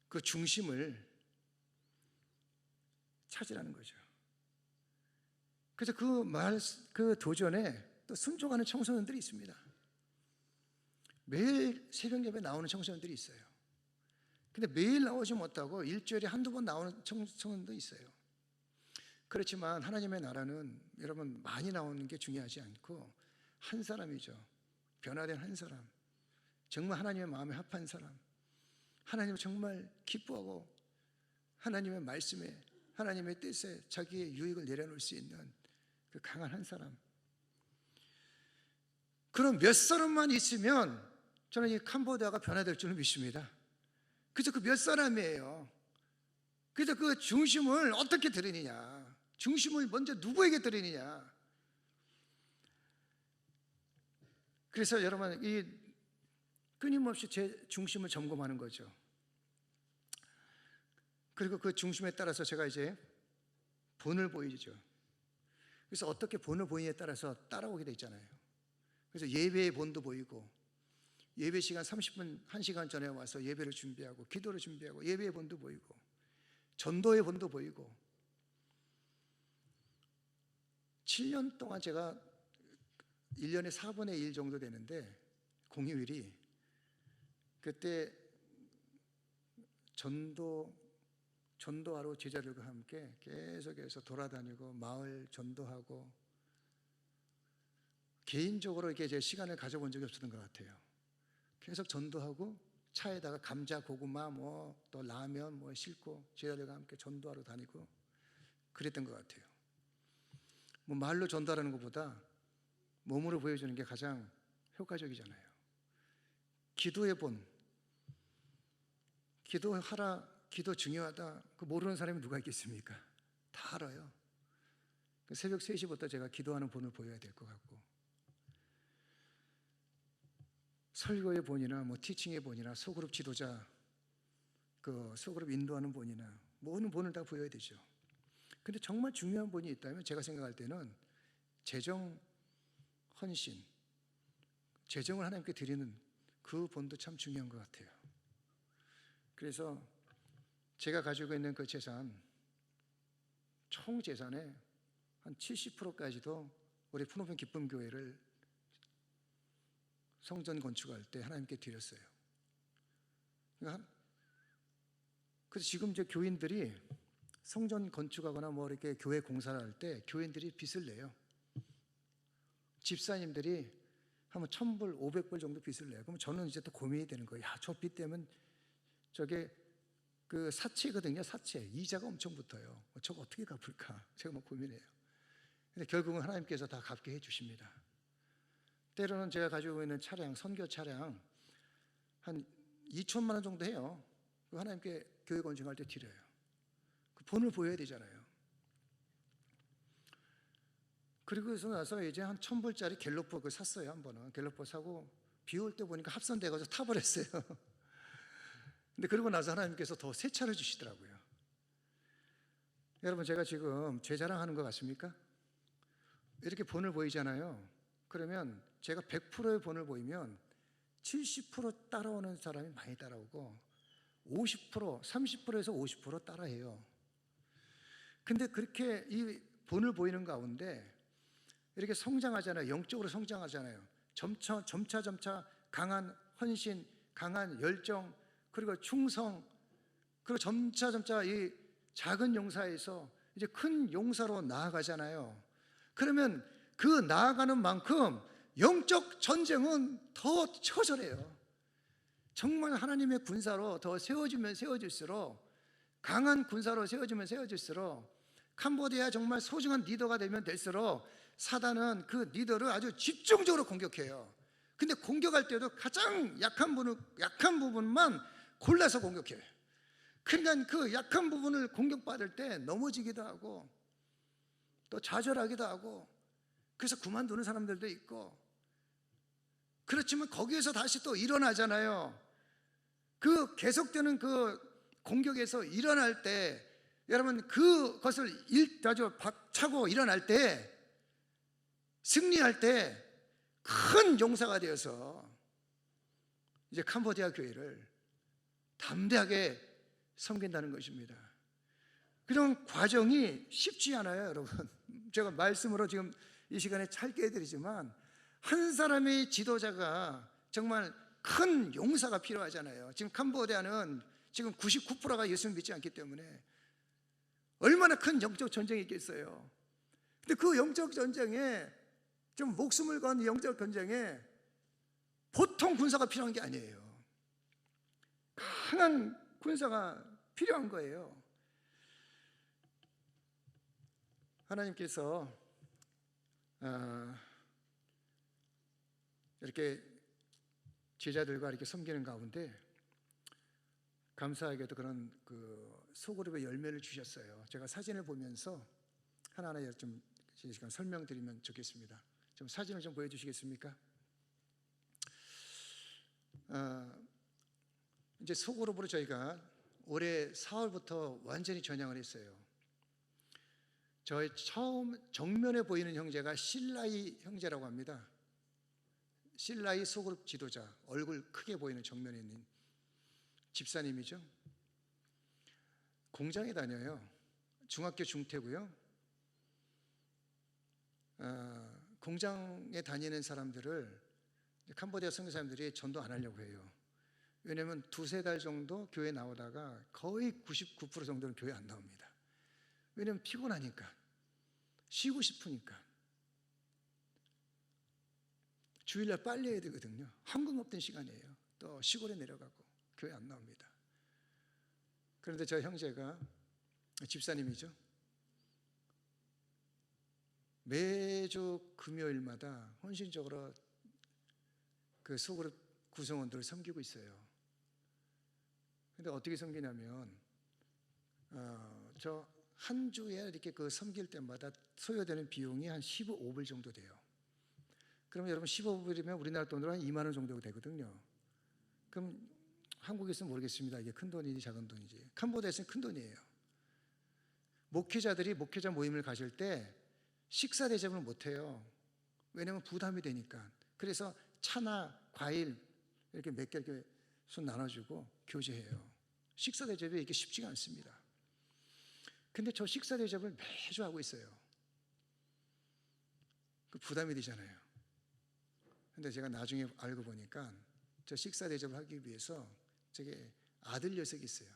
그 중심을 찾으라는 거죠. 그래서 그 도전에 또 순종하는 청소년들이 있습니다. 매일 새벽 예배 나오는 청소년들이 있어요. 근데 매일 나오지 못하고 일주일에 한두 번 나오는 청소년도 있어요. 그렇지만 하나님의 나라는 여러분 많이 나오는 게 중요하지 않고 한 사람이죠. 변화된 한 사람, 정말 하나님의 마음에 합한 사람, 하나님을 정말 기뻐하고 하나님의 말씀에, 하나님의 뜻에 자기의 유익을 내려놓을 수 있는 그 강한 한 사람, 그런 몇 사람만 있으면 저는 이 캄보디아가 변화될 줄은 믿습니다. 그래서 그 몇 사람이에요. 그래서 그 중심을 어떻게 드리느냐, 중심을 먼저 누구에게 드리느냐. 그래서 여러분, 이 끊임없이 제 중심을 점검하는 거죠. 그리고 그 중심에 따라서 제가 이제 본을 보이죠. 그래서 어떻게 본을 보이냐에 따라서 따라오게 돼 있잖아요. 그래서 예배의 본도 보이고, 예배 시간 30분, 1시간 전에 와서 예배를 준비하고, 기도를 준비하고, 예배의 본도 보이고, 전도의 본도 보이고. 7년 동안 제가 1년에 4분의 1 정도 되는데, 공휴일이, 그때 전도하러 제자들과 함께 계속해서 돌아다니고 마을 전도하고, 개인적으로 이렇게 제 시간을 가져본 적이 없었던 것 같아요. 계속 전도하고 차에다가 감자, 고구마, 또 라면 싣고 제자들과 함께 전도하러 다니고 그랬던 것 같아요. 말로 전도하는 것보다 몸으로 보여주는 게 가장 효과적이잖아요. 기도의 본, 기도하라, 기도 중요하다, 그 모르는 사람이 누가 있겠습니까? 다 알아요. 새벽 3시부터 제가 기도하는 본을 보여야 될 것 같고, 설교의 본이나 티칭의 본이나 소그룹 지도자, 그 소그룹 인도하는 본이나 모든 본을 다 보여야 되죠. 근데 정말 중요한 본이 있다면 제가 생각할 때는 재정 헌신, 재정을 하나님께 드리는 그 본도 참 중요한 것 같아요. 그래서 제가 가지고 있는 그 재산, 총 재산의 한 70%까지도 우리 푸노펜 기쁨교회를 성전 건축할 때 하나님께 드렸어요. 그래서 지금 이제 교인들이 성전 건축하거나 이렇게 교회 공사를 할 때 교인들이 빚을 내요. 집사님들이 한번 1,000불, 500불 정도 빚을 내요. 그럼 저는 이제 또 고민이 되는 거예요. 저 빚 때문에 저게 그 사채거든요. 사채. 이자가 엄청 붙어요. 저거 어떻게 갚을까? 제가 고민해요. 근데 결국은 하나님께서 다 갚게 해주십니다. 때로는 제가 가지고 있는 차량, 선교 차량 한 2천만 원 정도 해요. 하나님께 교회 건축할 때 드려요. 그 본을 보여야 되잖아요. 그리고 나서 이제 한 1,000불짜리 갤로퍼 그걸 샀어요. 한 번은 갤로퍼 사고 비 올 때 보니까 합선돼가지고 타버렸어요. 근데 그러고 나서 하나님께서 더 새 차를 주시더라고요. 여러분, 제가 지금 제 자랑하는 것 같습니까? 이렇게 본을 보이잖아요. 그러면 제가 100%의 본을 보이면 70% 따라오는 사람이 많이 따라오고 50%, 30%에서 50% 따라해요. 근데 그렇게 이 본을 보이는 가운데 이렇게 성장하잖아요. 영적으로 성장하잖아요. 점차 강한 헌신, 강한 열정, 그리고 충성, 그리고 점차 이 작은 용사에서 이제 큰 용사로 나아가잖아요. 그러면 그 나아가는 만큼 영적 전쟁은 더 처절해요. 정말 하나님의 군사로 더 세워지면 세워질수록, 강한 군사로 세워지면 세워질수록, 캄보디아 정말 소중한 리더가 되면 될수록 사단은 그 리더를 아주 집중적으로 공격해요. 근데 공격할 때도 가장 약한 부분만 골라서 공격해요. 그러니까 그 약한 부분을 공격받을 때 넘어지기도 하고 또 좌절하기도 하고, 그래서 그만두는 사람들도 있고. 그렇지만 거기에서 다시 또 일어나잖아요. 그 계속되는 그 공격에서 일어날 때, 여러분 그것을 아주 박차고 일어날 때, 승리할 때 큰 용사가 되어서 이제 캄보디아 교회를 담대하게 섬긴다는 것입니다. 그런 과정이 쉽지 않아요, 여러분. 제가 말씀으로 지금 이 시간에 짧게 해드리지만, 한 사람의 지도자가 정말 큰 용사가 필요하잖아요. 지금 캄보디아는 지금 99%가 예수 믿지 않기 때문에 얼마나 큰 영적 전쟁이 있겠어요. 근데 그 영적 전쟁에, 좀 목숨을 건 영적 전쟁에 보통 군사가 필요한 게 아니에요. 강한 군사가 필요한 거예요. 하나님께서 이렇게 제자들과 이렇게 섬기는 가운데 감사하게도 그런 그 소그룹의 열매를 주셨어요. 제가 사진을 보면서 하나하나 좀 시간 설명드리면 좋겠습니다. 좀 사진을 좀 보여주시겠습니까? 이제 소그룹으로 저희가 올해 4월부터 완전히 전향을 했어요. 저의 처음 정면에 보이는 형제가 실라이 형제라고 합니다. 실라이 소그룹 지도자, 얼굴 크게 보이는 정면에 있는 집사님이죠. 공장에 다녀요. 중학교 중퇴고요. 공장에 다니는 사람들을 캄보디아 선교사님들이 전도 안 하려고 해요. 왜냐하면 두세 달 정도 교회 나오다가 거의 99% 정도는 교회 안 나옵니다. 왜냐하면 피곤하니까, 쉬고 싶으니까. 주일날 빨리 해야 되거든요. 한국 없던 시간이에요. 또 시골에 내려가고 교회 안 나옵니다. 그런데 저 형제가 집사님이죠. 매주 금요일마다 헌신적으로 그 소그룹 구성원들을 섬기고 있어요. 근데 어떻게 섬기냐면 저 한 주에 이렇게 그 섬길 때마다 소요되는 비용이 한 15불 정도 돼요. 그러면 여러분 15불이면 우리나라 돈으로 한 2만 원 정도 되거든요. 그럼 한국에서는 모르겠습니다. 이게 큰 돈인지 작은 돈인지. 캄보디아에서는 큰 돈이에요. 목회자들이 목회자 모임을 가질 때 식사 대접을 못 해요. 왜냐하면 부담이 되니까. 그래서 차나 과일 이렇게 몇 개 이렇게 손 나눠주고 교제해요. 식사 대접이 이게 쉽지가 않습니다. 근데 저 식사 대접을 매주 하고 있어요. 그 부담이 되잖아요. 근데 제가 나중에 알고 보니까 저 식사 대접을 하기 위해서 저게 아들 녀석이 있어요.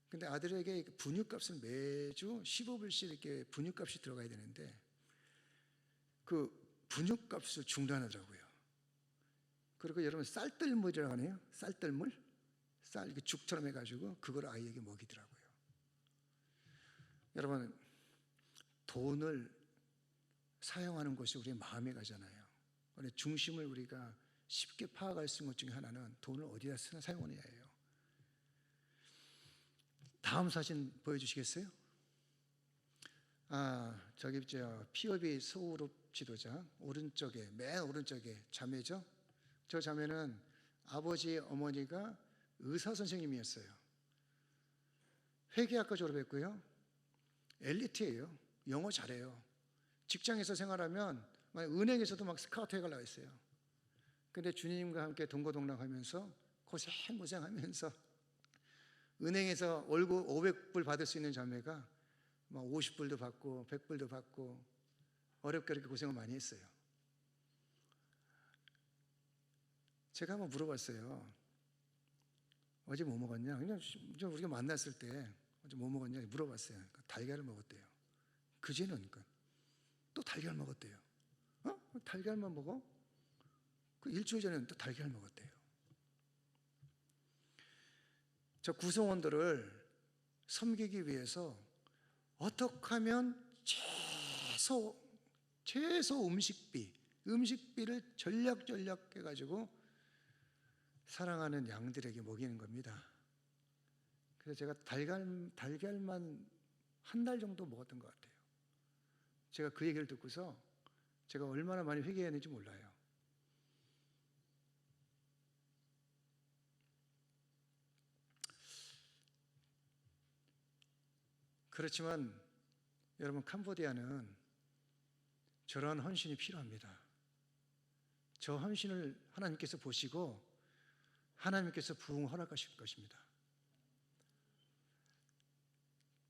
근데 아들에게 분유값을 매주 15불씩 이렇게 분유값이 들어가야 되는데 그 분유값을 중단하더라고요. 그리고 여러분 쌀뜨물이라고 하네요. 쌀뜨물? 쌀 이렇게 죽처럼 해가지고 그걸 아이에게 먹이더라고요. 여러분 돈을 사용하는 것이 우리의 마음에 가잖아요. 중심을 우리가 쉽게 파악할 수 있는 것 중에 하나는 돈을 어디다 사용하느냐예요. 다음 사진 보여주시겠어요? 저기 피오비 소그룹 지도자 오른쪽에 맨 오른쪽에 자매죠. 저 자매는 아버지 어머니가 의사 선생님이었어요. 회계학과 졸업했고요. 엘리트예요. 영어 잘해요. 직장에서 생활하면 은행에서도 막 스카우트 해가려고 했어요. 근데 주님과 함께 동거동락하면서 고생하면서 은행에서 월급 500불 받을 수 있는 자매가 막 50불도 받고 100불도 받고 어렵게 이렇게 고생을 많이 했어요. 제가 한번 물어봤어요. 어제 뭐 먹었냐? 그냥 우리가 만났을 때 어제 뭐 먹었냐 물어봤어요. 달걀을 먹었대요. 그제는 또 달걀 먹었대요. 달걀만 먹어? 그 일주일 전에는 또 달걀 먹었대요. 저 구성원들을 섬기기 위해서 어떻게 하면 최소 음식비를 전략 해가지고 사랑하는 양들에게 먹이는 겁니다. 그래서 제가 달걀만 한 달 정도 먹었던 것 같아요. 제가 그 얘기를 듣고서 제가 얼마나 많이 회개했는지 몰라요. 그렇지만 여러분 캄보디아는 저러한 헌신이 필요합니다. 저 헌신을 하나님께서 보시고 하나님께서 부흥 허락하실 것입니다.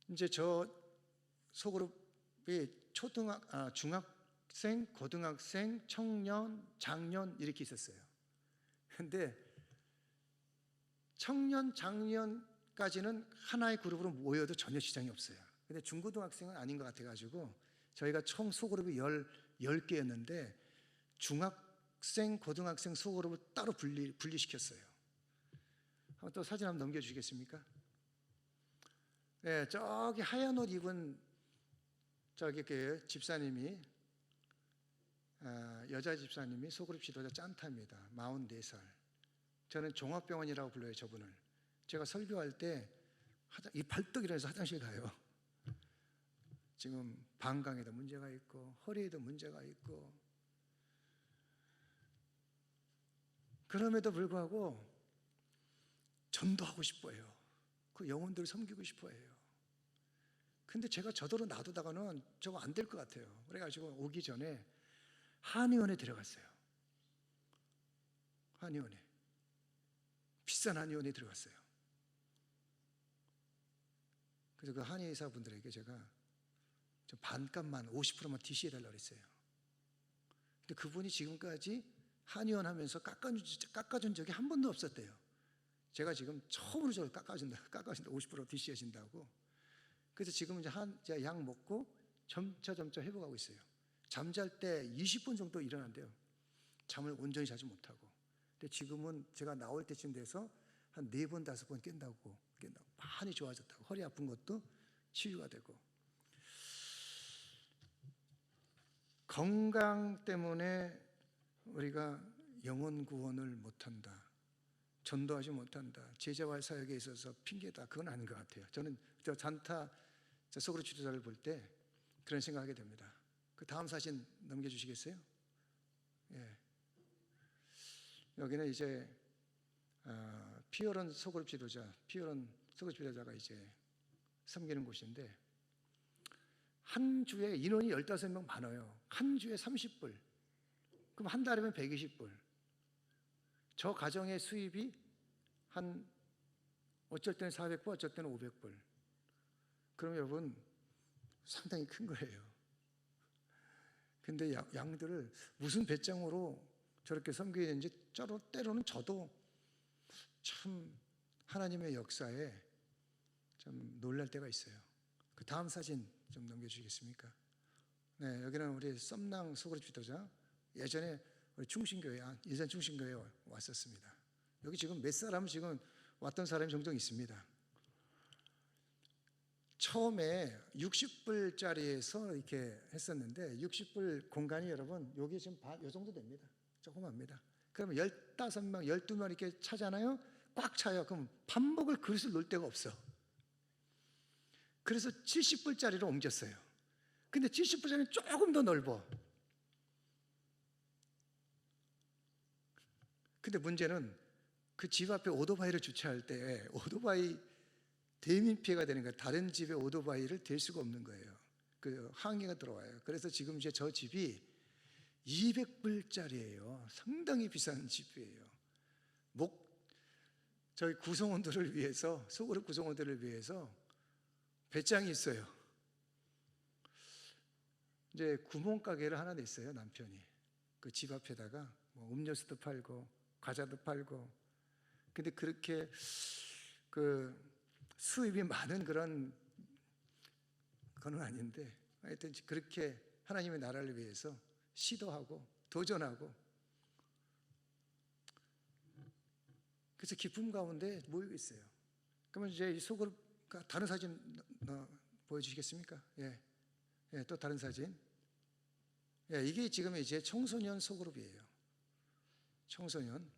이제 저 소그룹이 중학생, 고등학생, 청년, 장년 이렇게 있었어요. 근데 청년, 장년까지는 하나의 그룹으로 모여도 전혀 지장이 없어요. 근데 중고등학생은 아닌 것 같아가지고 저희가 총 소그룹이 10개였는데 중학생, 고등학생 소그룹을 따로 분리시켰어요. 한번 또 사진 한번 넘겨주시겠습니까? 네, 저기 하얀 옷 입은 저기 그 집사님이 여자 집사님이 소그룹 지도자 짠타입니다. 44살. 저는 종합병원이라고 불러요, 저분을. 제가 설교할 때 이 발떡 일어나서 화장실 가요. 지금 방광에도 문제가 있고 허리에도 문제가 있고 그럼에도 불구하고 전도하고 싶어요. 그 영혼들을 섬기고 싶어해요. 근데 제가 저더러 놔두다가는 저거 안 될 것 같아요. 그래가지고 오기 전에 한의원에 들어갔어요. 한의원에. 비싼 한의원에 들어갔어요. 그래서 그 한의사분들에게 제가 좀 반값만 50%만 DC해달라고 그랬어요. 근데 그분이 지금까지 한의원 하면서 깎아준 적이 한 번도 없었대요. 제가 지금 처음으로 저를 깎아준다 50% DC 하신다고. 그래서 지금 이제 약 먹고 점차 회복하고 있어요. 잠잘 때 20분 정도 일어난대요. 잠을 온전히 자지 못하고. 근데 지금은 제가 나올 때쯤 돼서 한 4번, 5번 깬다고 많이 좋아졌다고. 허리 아픈 것도 치유가 되고. 건강 때문에 우리가 영혼 구원을 못한다, 전도하지 못한다, 제자와의 사역에 있어서 핑계다, 그건 아닌 것 같아요. 저는 저 잔타 소그룹 지도자를 볼 때 그런 생각하게 됩니다. 그 다음 사진 넘겨주시겠어요? 예. 여기는 이제 피어런 소그룹 지도자가 이제 섬기는 곳인데, 한 주에 인원이 15명 많아요. 한 주에 30불. 그럼 한 달이면 120불. 저 가정의 수입이 한 어쩔 때는 400불, 어쩔 때는 500불. 그럼 여러분 상당히 큰 거예요. 근데 양들을 무슨 배짱으로 저렇게 섬겨야 되는지 때로는 저도 참 하나님의 역사에 좀 놀랄 때가 있어요. 그 다음 사진 좀 넘겨주시겠습니까? 네, 여기는 우리 썸낭 소그룹 지도자. 예전에 우리 예전 충신교회에 왔었습니다. 여기 지금 몇 사람 지금 왔던 사람이 종종 있습니다. 처음에 60불짜리에서 이렇게 했었는데, 60불 공간이 여러분 여기 지금 요 정도 됩니다. 조그맣니다. 그러면 15명, 12명 이렇게 차잖아요. 꽉 차요. 그럼 밥 먹을 그릇을 놓을 데가 없어. 그래서 70불짜리로 옮겼어요. 근데 70불짜리는 조금 더 넓어. 근데 문제는 그 집 앞에 오토바이를 주차할 때 오토바이 대민 피해가 되는 거예요. 다른 집에 오토바이를 댈 수가 없는 거예요. 그 항의가 들어와요. 그래서 지금 이제 저 집이 200불짜리예요. 상당히 비싼 집이에요. 저희 구성원들을 위해서, 소그룹 구성원들을 위해서 배짱이 있어요. 이제 구멍가게를 하나 냈어요, 남편이. 그 집 앞에다가 뭐 음료수도 팔고 과자도 팔고. 근데 그렇게 그 수입이 많은 그런 건 아닌데, 하여튼 그렇게 하나님의 나라를 위해서 시도하고 도전하고, 그래서 기쁨 가운데 모이고 있어요. 그러면 이제 이 소그룹, 다른 사진 보여주시겠습니까? 예, 또 다른 사진. 예, 이게 지금 이제 청소년 소그룹이에요. 청소년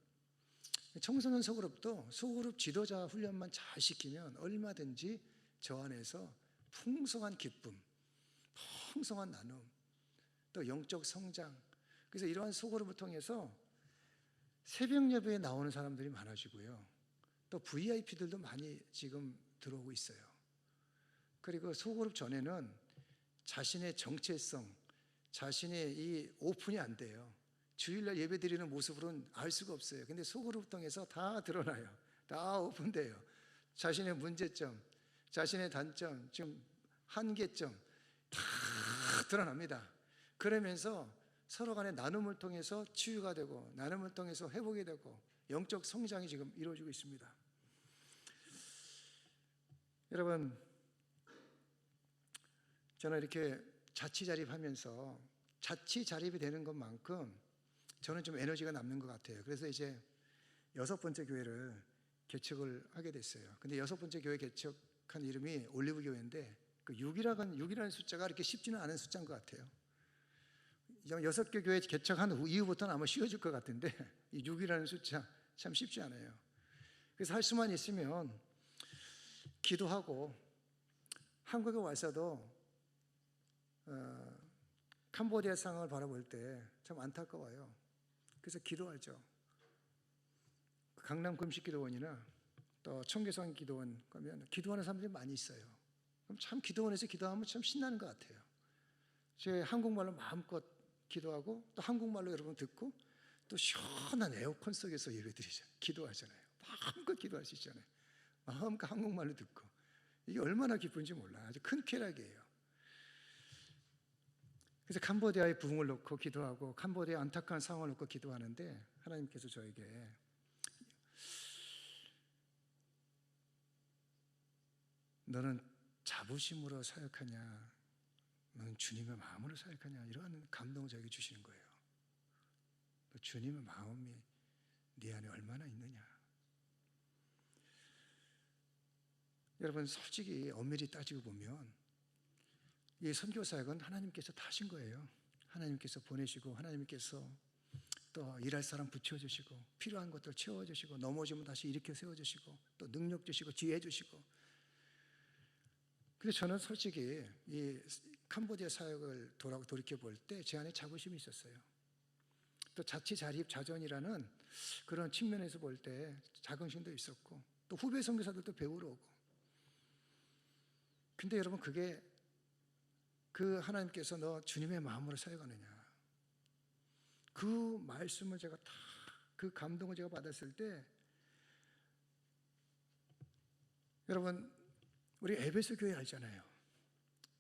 소그룹도 소그룹 지도자 훈련만 잘 시키면 얼마든지 저 안에서 풍성한 기쁨, 풍성한 나눔, 또 영적 성장. 그래서 이러한 소그룹을 통해서 새벽 예배에 나오는 사람들이 많아지고요. 또 VIP들도 많이 지금 들어오고 있어요. 그리고 소그룹 전에는 자신의 정체성, 자신의 이 오픈이 안 돼요. 주일날 예배 드리는 모습으로는 알 수가 없어요. 근데 소그룹을 통해서 다 드러나요. 다 오픈돼요. 자신의 문제점, 자신의 단점, 지금 한계점 다 드러납니다. 그러면서 서로 간의 나눔을 통해서 치유가 되고, 나눔을 통해서 회복이 되고, 영적 성장이 지금 이루어지고 있습니다. 여러분, 저는 이렇게 자치자립하면서 자치자립이 되는 것만큼 저는 좀 에너지가 남는 것 같아요. 그래서 이제 6번째 교회를 개척을 하게 됐어요. 근데 6번째 교회 개척한 이름이 올리브 교회인데, 그 6이라는 숫자가 이렇게 쉽지는 않은 숫자인 것 같아요. 6개 교회 개척한 이후부터는 아마 쉬워질 것 같은데, 이 6이라는 숫자 참 쉽지 않아요. 그래서 할 수만 있으면 기도하고, 한국에 와서도 캄보디아 상황을 바라볼 때 참 안타까워요. 그래서 기도하죠. 강남 금식기도원이나 또 청계산 기도원 가면 기도하는 사람들이 많이 있어요. 그럼 참 기도원에서 기도하면 참 신나는 것 같아요. 제 한국말로 마음껏 기도하고 또 한국말로 여러분 듣고 또 시원한 에어컨 속에서 예배드리잖아요. 기도하잖아요. 마음껏 기도할 수 있잖아요. 마음껏 한국말로 듣고 이게 얼마나 기쁜지 몰라. 아주 큰 쾌락이에요. 그래서 캄보디아의 부흥을 놓고 기도하고 캄보디아 안타까운 상황을 놓고 기도하는데 하나님께서 저에게 너는 자부심으로 사역하냐, 너는 주님의 마음으로 사역하냐, 이러한 감동을 저에게 주시는 거예요. 주님의 마음이 네 안에 얼마나 있느냐. 여러분 솔직히 엄밀히 따지고 보면 이 선교 사역은 하나님께서 다 하신 거예요. 하나님께서 보내시고 하나님께서 또 일할 사람 붙여주시고 필요한 것들 채워주시고 넘어지면 다시 일으켜 세워주시고 또 능력 주시고 지혜 주시고. 근데 저는 솔직히 이 캄보디아 사역을 돌이켜 볼 때 제 안에 자부심이 있었어요. 또 자치 자립 자전이라는 그런 측면에서 볼 때 자긍심도 있었고 또 후배 선교사들도 배우러 오고. 근데 여러분 그게 그 하나님께서 너 주님의 마음으로 사역하느냐, 그 말씀을 제가 다 그 감동을 제가 받았을 때 여러분 우리 에베소 교회 알잖아요.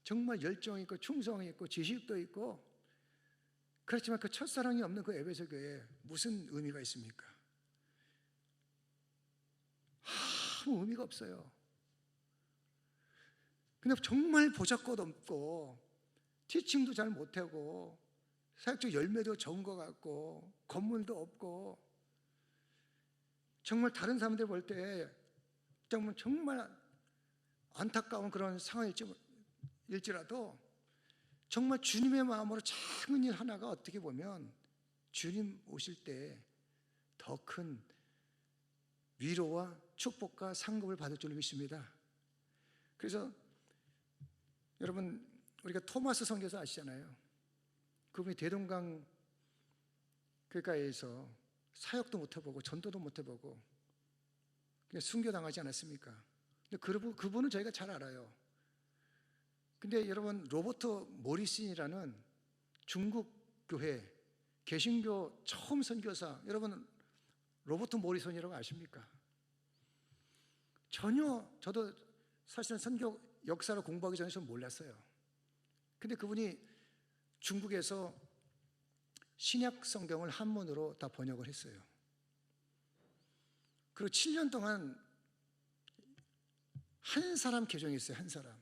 정말 열정이 있고 충성이 있고 지식도 있고 그렇지만 그 첫사랑이 없는 그 에베소 교회에 무슨 의미가 있습니까? 아무 의미가 없어요. 근데 정말 보잘것 없고 티칭도 잘 못하고 사역적 열매도 적은 것 같고 건물도 없고 정말 다른 사람들 볼 때 정말 안타까운 그런 상황일지라도 정말 주님의 마음으로 작은 일 하나가 어떻게 보면 주님 오실 때 더 큰 위로와 축복과 상급을 받을 줄 믿습니다. 그래서 여러분 우리가 토마스 선교사 아시잖아요. 그분이 대동강 길가에서 사역도 못 해보고 전도도 못 해보고 그냥 순교당하지 않았습니까? 근데 그분은 저희가 잘 알아요. 근데 여러분 로버트 모리슨이라는 중국 교회 개신교 처음 선교사, 여러분 로버트 모리슨이라고 아십니까? 전혀 저도 사실은 선교 역사를 공부하기 전에 좀 몰랐어요. 근데 그분이 중국에서 신약 성경을 한문으로 다 번역을 했어요. 그리고 7년 동안 한 사람 개종했어요. 한 사람.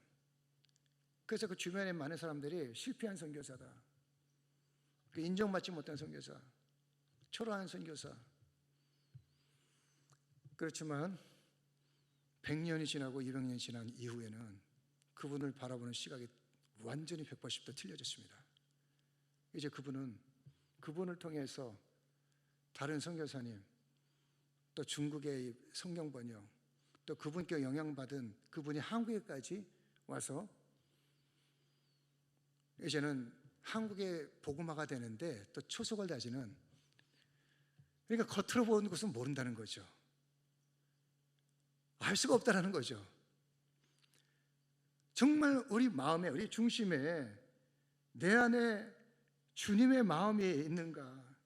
그래서 그 주변에 많은 사람들이 실패한 선교사다, 인정받지 못한 선교사, 초라한 선교사. 그렇지만 100년이 지나고 200년이 지난 이후에는 그분을 바라보는 시각이 완전히 180도 틀려졌습니다. 이제 그분을 통해서 다른 선교사님, 또 중국의 성경 번역, 또 그분께 영향받은 그분이 한국에까지 와서 이제는 한국의 복음화가 되는데 또 초석을 다지는, 그러니까 겉으로 보는 것은 모른다는 거죠. 알 수가 없다는 거죠. 정말 우리 마음에, 우리 중심에 내 안에 주님의 마음이 있는가,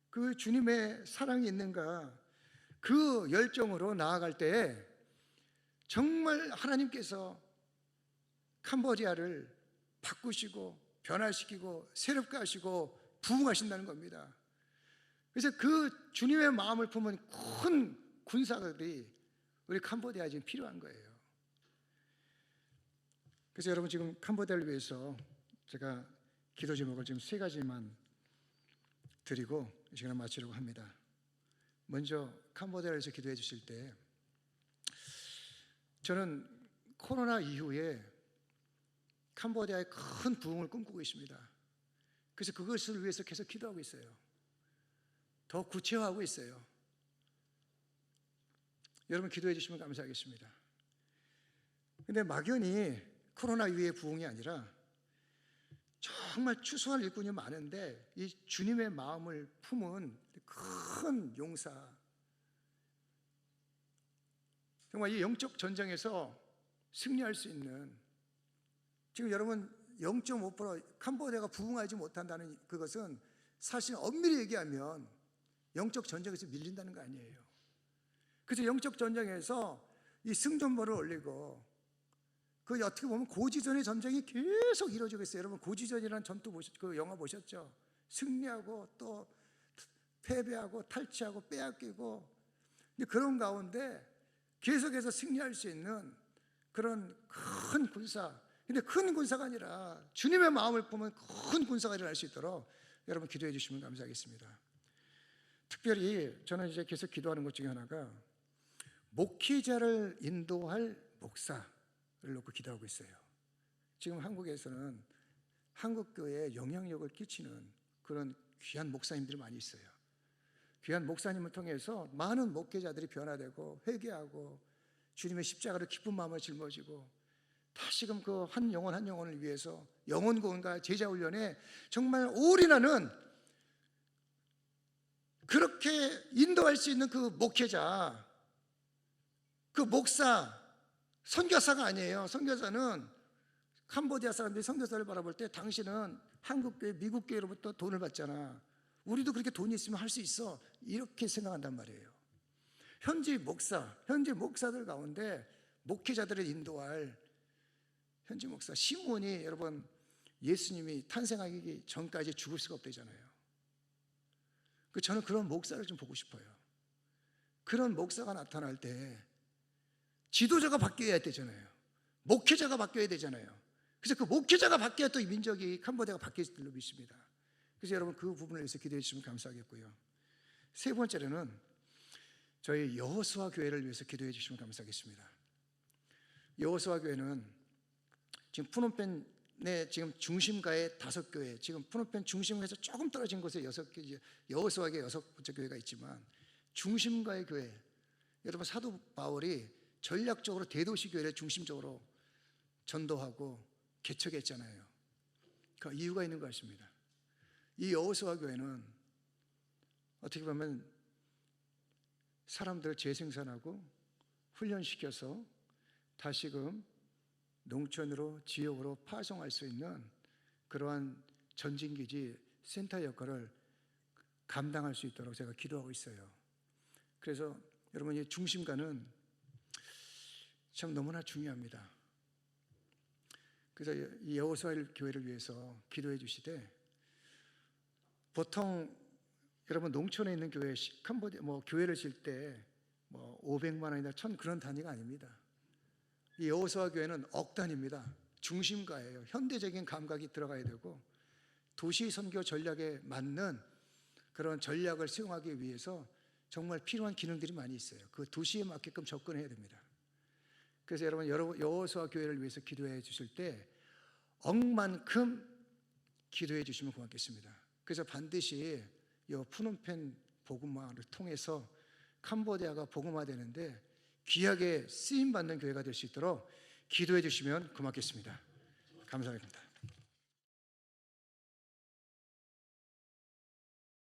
그 주님의 사랑이 있는가, 그 열정으로 나아갈 때 정말 하나님께서 캄보디아를 바꾸시고 변화시키고 새롭게 하시고 부흥하신다는 겁니다. 그래서 그 주님의 마음을 품은 큰 군사들이 우리 캄보디아에 지금 필요한 거예요. 그래서 여러분 지금 캄보디아를 위해서 제가 기도 제목을 지금 3가지만 드리고 이 시간을 마치려고 합니다. 먼저 캄보디아를 위해서 기도해 주실 때 저는 코로나 이후에 캄보디아의 큰 부흥을 꿈꾸고 있습니다. 그래서 그것을 위해서 계속 기도하고 있어요. 더 구체화하고 있어요. 여러분 기도해 주시면 감사하겠습니다. 근데 막연히 코로나 이후의 부흥이 아니라 정말 추수할 일꾼이 많은데 이 주님의 마음을 품은 큰 용사, 정말 이 영적 전쟁에서 승리할 수 있는, 지금 여러분 0.5% 캄보디아가 부흥하지 못한다는 그것은 사실 엄밀히 얘기하면 영적 전쟁에서 밀린다는 거 아니에요. 그래서 영적 전쟁에서 이 승전보를 올리고, 그 어떻게 보면 고지전의 전쟁이 계속 이루어지고 있어요. 여러분 고지전이라는 전투 그 영화 보셨죠? 승리하고 또 패배하고 탈취하고 빼앗기고, 근데 그런 가운데 계속해서 승리할 수 있는 그런 큰 군사, 근데 큰 군사가 아니라 주님의 마음을 보면 큰 군사가 일어날 수 있도록 여러분 기도해 주시면 감사하겠습니다. 특별히 저는 이제 계속 기도하는 것 중에 하나가 목회자를 인도할 목사를 놓고 기도하고 있어요. 지금 한국에서는 한국 교회에 영향력을 끼치는 그런 귀한 목사님들이 많이 있어요. 귀한 목사님을 통해서 많은 목회자들이 변화되고 회개하고 주님의 십자가를 기쁜 마음을 짊어지고 다시금 그 한 영혼 한 영혼을 위해서 영혼 구원과 제자 훈련에 정말 올인하는, 그렇게 인도할 수 있는 그 목회자, 그 목사, 선교사가 아니에요. 선교사는 캄보디아 사람들이 선교사를 바라볼 때 당신은 한국 교회, 미국 교회로부터 돈을 받잖아. 우리도 그렇게 돈이 있으면 할 수 있어. 이렇게 생각한단 말이에요. 현지 목사, 현지 목사들 가운데 목회자들을 인도할 현지 목사. 시몬이 여러분 예수님이 탄생하기 전까지 죽을 수가 없대잖아요. 저는 그런 목사를 좀 보고 싶어요. 그런 목사가 나타날 때 지도자가 바뀌어야 되잖아요. 목회자가 바뀌어야 되잖아요. 그래서 그 목회자가 바뀌어야 또 이 민족이 캄보디아가 바뀔 줄로 믿습니다. 그래서 여러분 그 부분을 위해서 기도해 주시면 감사하겠고요. 세 번째로는 저희 여호수아 교회를 위해서 기도해 주시면 감사하겠습니다. 여호수아 교회는 지금 푸놈펜의 지금 중심가에 5교회, 지금 푸놈펜 중심가에서 조금 떨어진 곳에 6개, 여호수아에 6번째 교회가 있지만 중심가의 교회, 여러분 사도 바울이 전략적으로 대도시 교회를 중심적으로 전도하고 개척했잖아요. 그 이유가 있는 것 같습니다. 이 여호수아 교회는 어떻게 보면 사람들을 재생산하고 훈련시켜서 다시금 농촌으로 지역으로 파송할 수 있는 그러한 전진기지 센터 역할을 감당할 수 있도록 제가 기도하고 있어요. 그래서 여러분 이 중심가는 참 너무나 중요합니다. 그래서 이 여호수아 교회를 위해서 기도해 주시되, 보통 여러분 농촌에 있는 교회, 캄보디아 교회를 질 때 500만 원이나 1000 그런 단위가 아닙니다. 이 여호수아 교회는 억 단위입니다. 중심가예요. 현대적인 감각이 들어가야 되고 도시 선교 전략에 맞는 그런 전략을 수용하기 위해서 정말 필요한 기능들이 많이 있어요. 그 도시에 맞게끔 접근해야 됩니다. 그래서 여러분 여호수아 교회를 위해서 기도해 주실 때 억만큼 기도해 주시면 고맙겠습니다. 그래서 반드시 이 푸놈펜 복음화를 통해서 캄보디아가 복음화되는데 귀하게 쓰임받는 교회가 될 수 있도록 기도해 주시면 고맙겠습니다. 감사합니다.